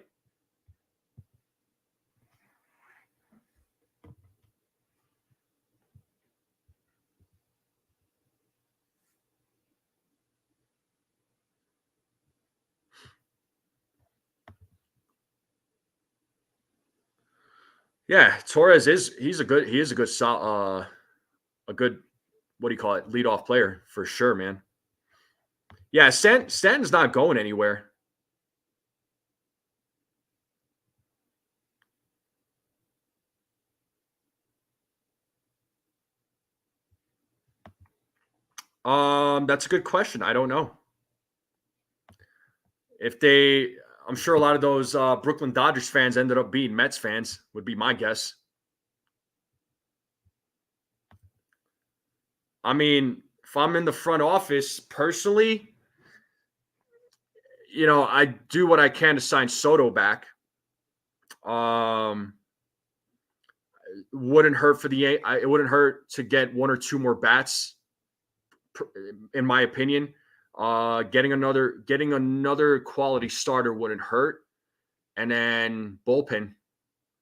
Yeah, Torres he's a good what do you call it, leadoff player for sure, man. Yeah, Stanton's not going anywhere. That's a good question. I don't know. I'm sure a lot of those Brooklyn Dodgers fans ended up being Mets fans, would be my guess. I mean, if I'm in the front office personally, I do what I can to sign Soto back. Wouldn't hurt it wouldn't hurt to get one or two more bats, in my opinion. Getting another quality starter wouldn't hurt, and then bullpen,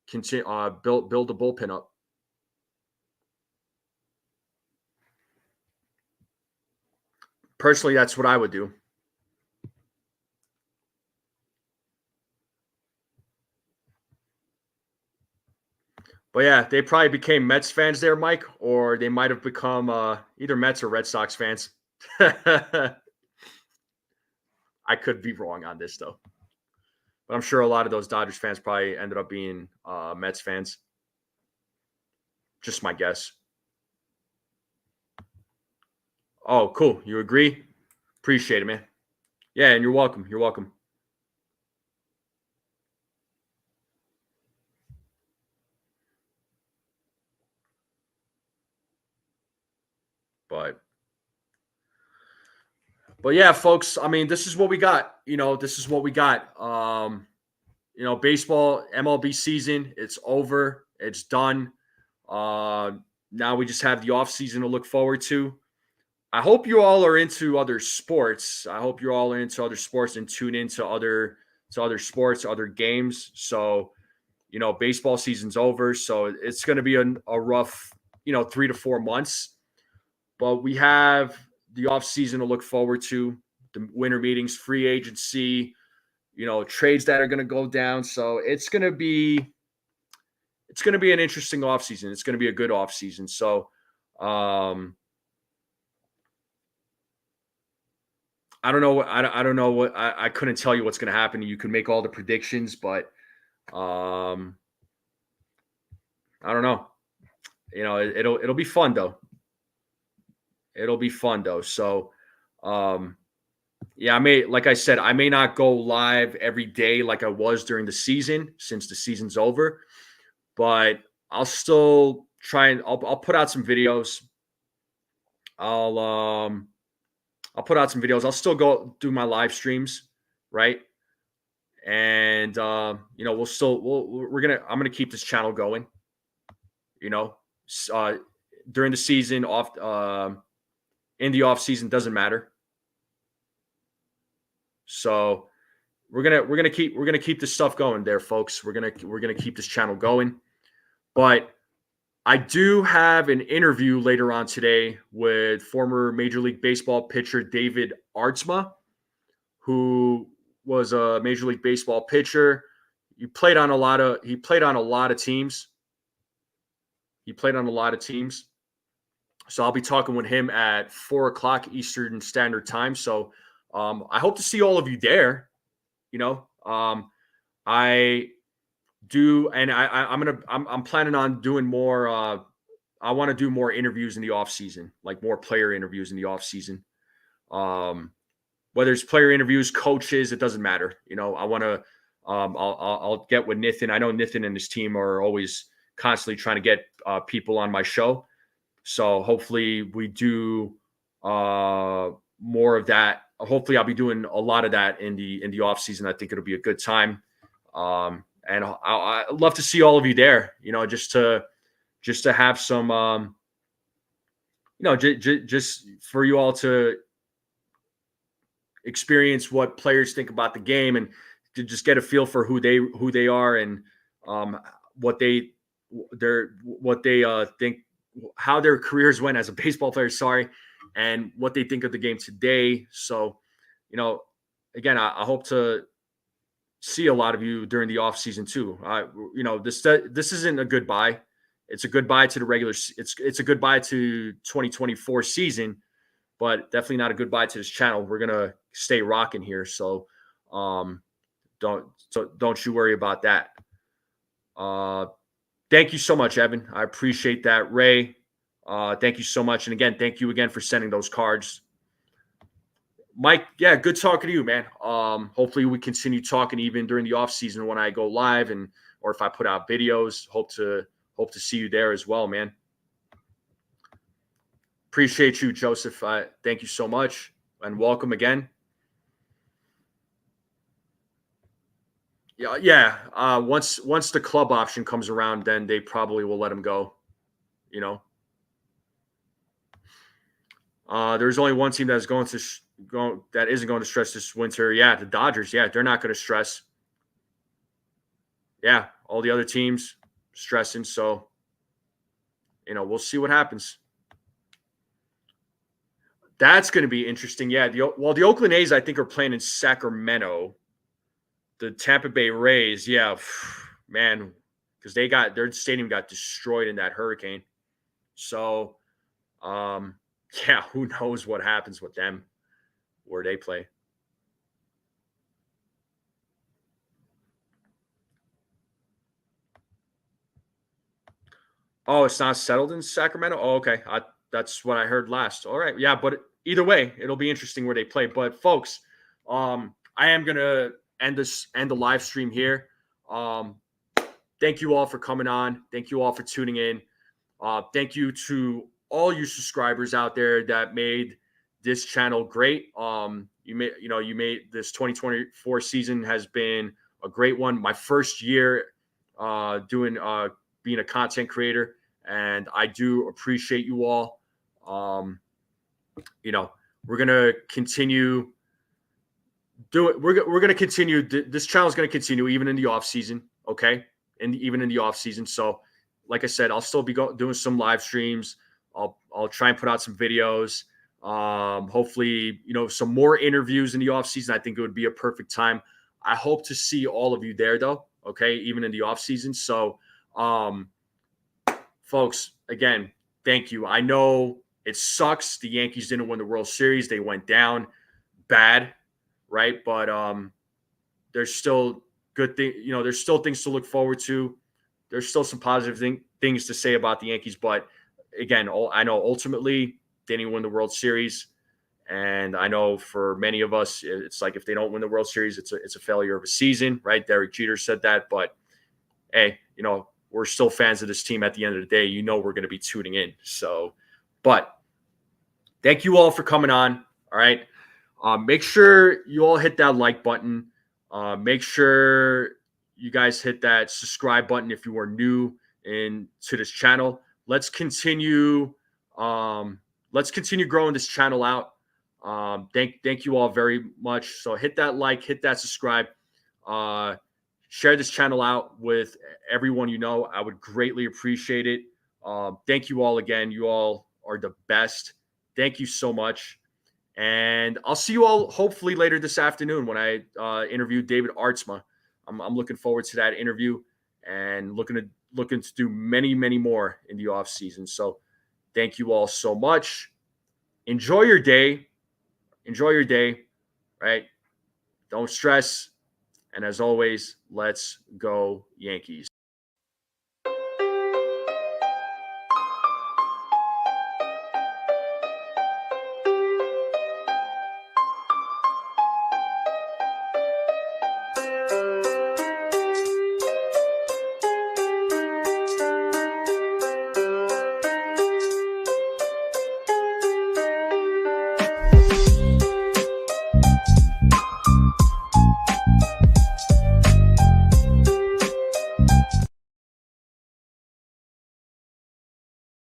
continue build the bullpen up. Personally, that's what I would do. But yeah, they probably became Mets fans there, Mike, or they might have become either Mets or Red Sox fans. I could be wrong on this though, but I'm sure a lot of those Dodgers fans probably ended up being Mets fans. Just my guess. Oh, cool. You agree? Appreciate it, man. Yeah, and you're welcome. You're welcome. But yeah, folks, I mean, this is what we got. This is what we got. Baseball MLB season, it's over. It's done. Uh, Now we just have the off season to look forward to. I hope you all are into other sports. I hope you all are into other sports and tune into other sports, other games. So, baseball season's over, so it's going to be a rough, 3 to 4 months. But we have the off season to look forward to, the winter meetings, free agency, trades that are going to go down. So it's going to be an interesting offseason. It's going to be a good offseason. So I don't know what I don't know what I couldn't tell you what's going to happen. You can make all the predictions, but I don't know. It'll be fun though. It'll be fun though. So yeah, like I said, I may not go live every day like I was during the season since the season's over, but I'll still try and I'll put out some videos. I'll put out some videos. I'll still go do my live streams, right? And I'm gonna keep this channel going. During the season, in the off season, doesn't matter. So we're gonna keep this stuff going there, folks. We're gonna keep this channel going. But I do have an interview later on today with former Major League Baseball pitcher David Aartsma, who was a Major League Baseball pitcher. He played on a lot of teams. So I'll be talking with him at 4:00 Eastern Standard Time. So I hope to see all of you there. I do, and I'm planning on doing more. I want to do more interviews in the off season, like more player interviews in the off season. Whether it's player interviews, coaches, it doesn't matter. I want to. I'll get with Nathan. I know Nathan and his team are always constantly trying to get people on my show. So hopefully we do more of that. Hopefully I'll be doing a lot of that in the off season. I think it'll be a good time. And I'd love to see all of you there, just to have some, just for you all to experience what players think about the game and to just get a feel for who they are and what they think, how their careers went as a baseball player. Sorry. And what they think of the game today. So, again, I hope to see a lot of you during the off season too. This isn't a goodbye. It's a goodbye to the regular. It's a goodbye to 2024 season, but definitely not a goodbye to this channel. We're gonna stay rocking here. So, don't you worry about that. Thank you so much, Evan. I appreciate that. Ray, thank you so much. And again, thank you again for sending those cards. Mike, yeah, good talking to you, man. Hopefully we continue talking even during the off season when I go live or if I put out videos. Hope to see you there as well, man. Appreciate you, Joseph. Thank you so much and welcome again. Yeah. Once the club option comes around, then they probably will let him go. There's only one team that isn't going to stress this winter. Yeah, the Dodgers. Yeah, they're not going to stress. Yeah, all the other teams stressing. So, we'll see what happens. That's going to be interesting. Yeah. The Oakland A's, I think, are playing in Sacramento. The Tampa Bay Rays, yeah, man, because their stadium got destroyed in that hurricane. So, yeah, who knows what happens with them where they play. Oh, it's not settled in Sacramento? Oh, okay. That's what I heard last. All right. Yeah, but either way, it'll be interesting where they play. But folks, I am going to end the live stream here. Thank you all for coming on. Thank you all for tuning in. Thank you to all you subscribers out there that made this channel great. You made this 2024 season has been a great one. My first year doing being a content creator, and I do appreciate you all. We're gonna continue do it. We're gonna continue. This channel is gonna continue even in the off season. Okay, and even in the off season. So, like I said, I'll still be doing some live streams. I'll try and put out some videos. Hopefully, some more interviews in the off season. I think it would be a perfect time. I hope to see all of you there, though. Okay, even in the off season. So, folks, again, thank you. I know it sucks. The Yankees didn't win the World Series. They went down bad, right? But there's still good thing. There's still things to look forward to. There's still some positive things to say about the Yankees. But again, I know ultimately they didn't win the World Series. And I know for many of us, it's like if they don't win the World Series, it's a failure of a season, right? Derek Jeter said that. But hey, we're still fans of this team at the end of the day. We're going to be tuning in. So, but thank you all for coming on. All right. Make sure you all hit that like button. Make sure you guys hit that subscribe button if you are new to this channel. Let's continue growing this channel out. Thank you all very much. So hit that like, hit that subscribe. Share this channel out with everyone you know. I would greatly appreciate it. Thank you all again. You all are the best. Thank you so much. And I'll see you all hopefully later this afternoon when I interview David Artsma. I'm looking forward to that interview and looking to do many, many more in the off season. So thank you all so much. Enjoy your day. Right? Don't stress. And as always, let's go Yankees.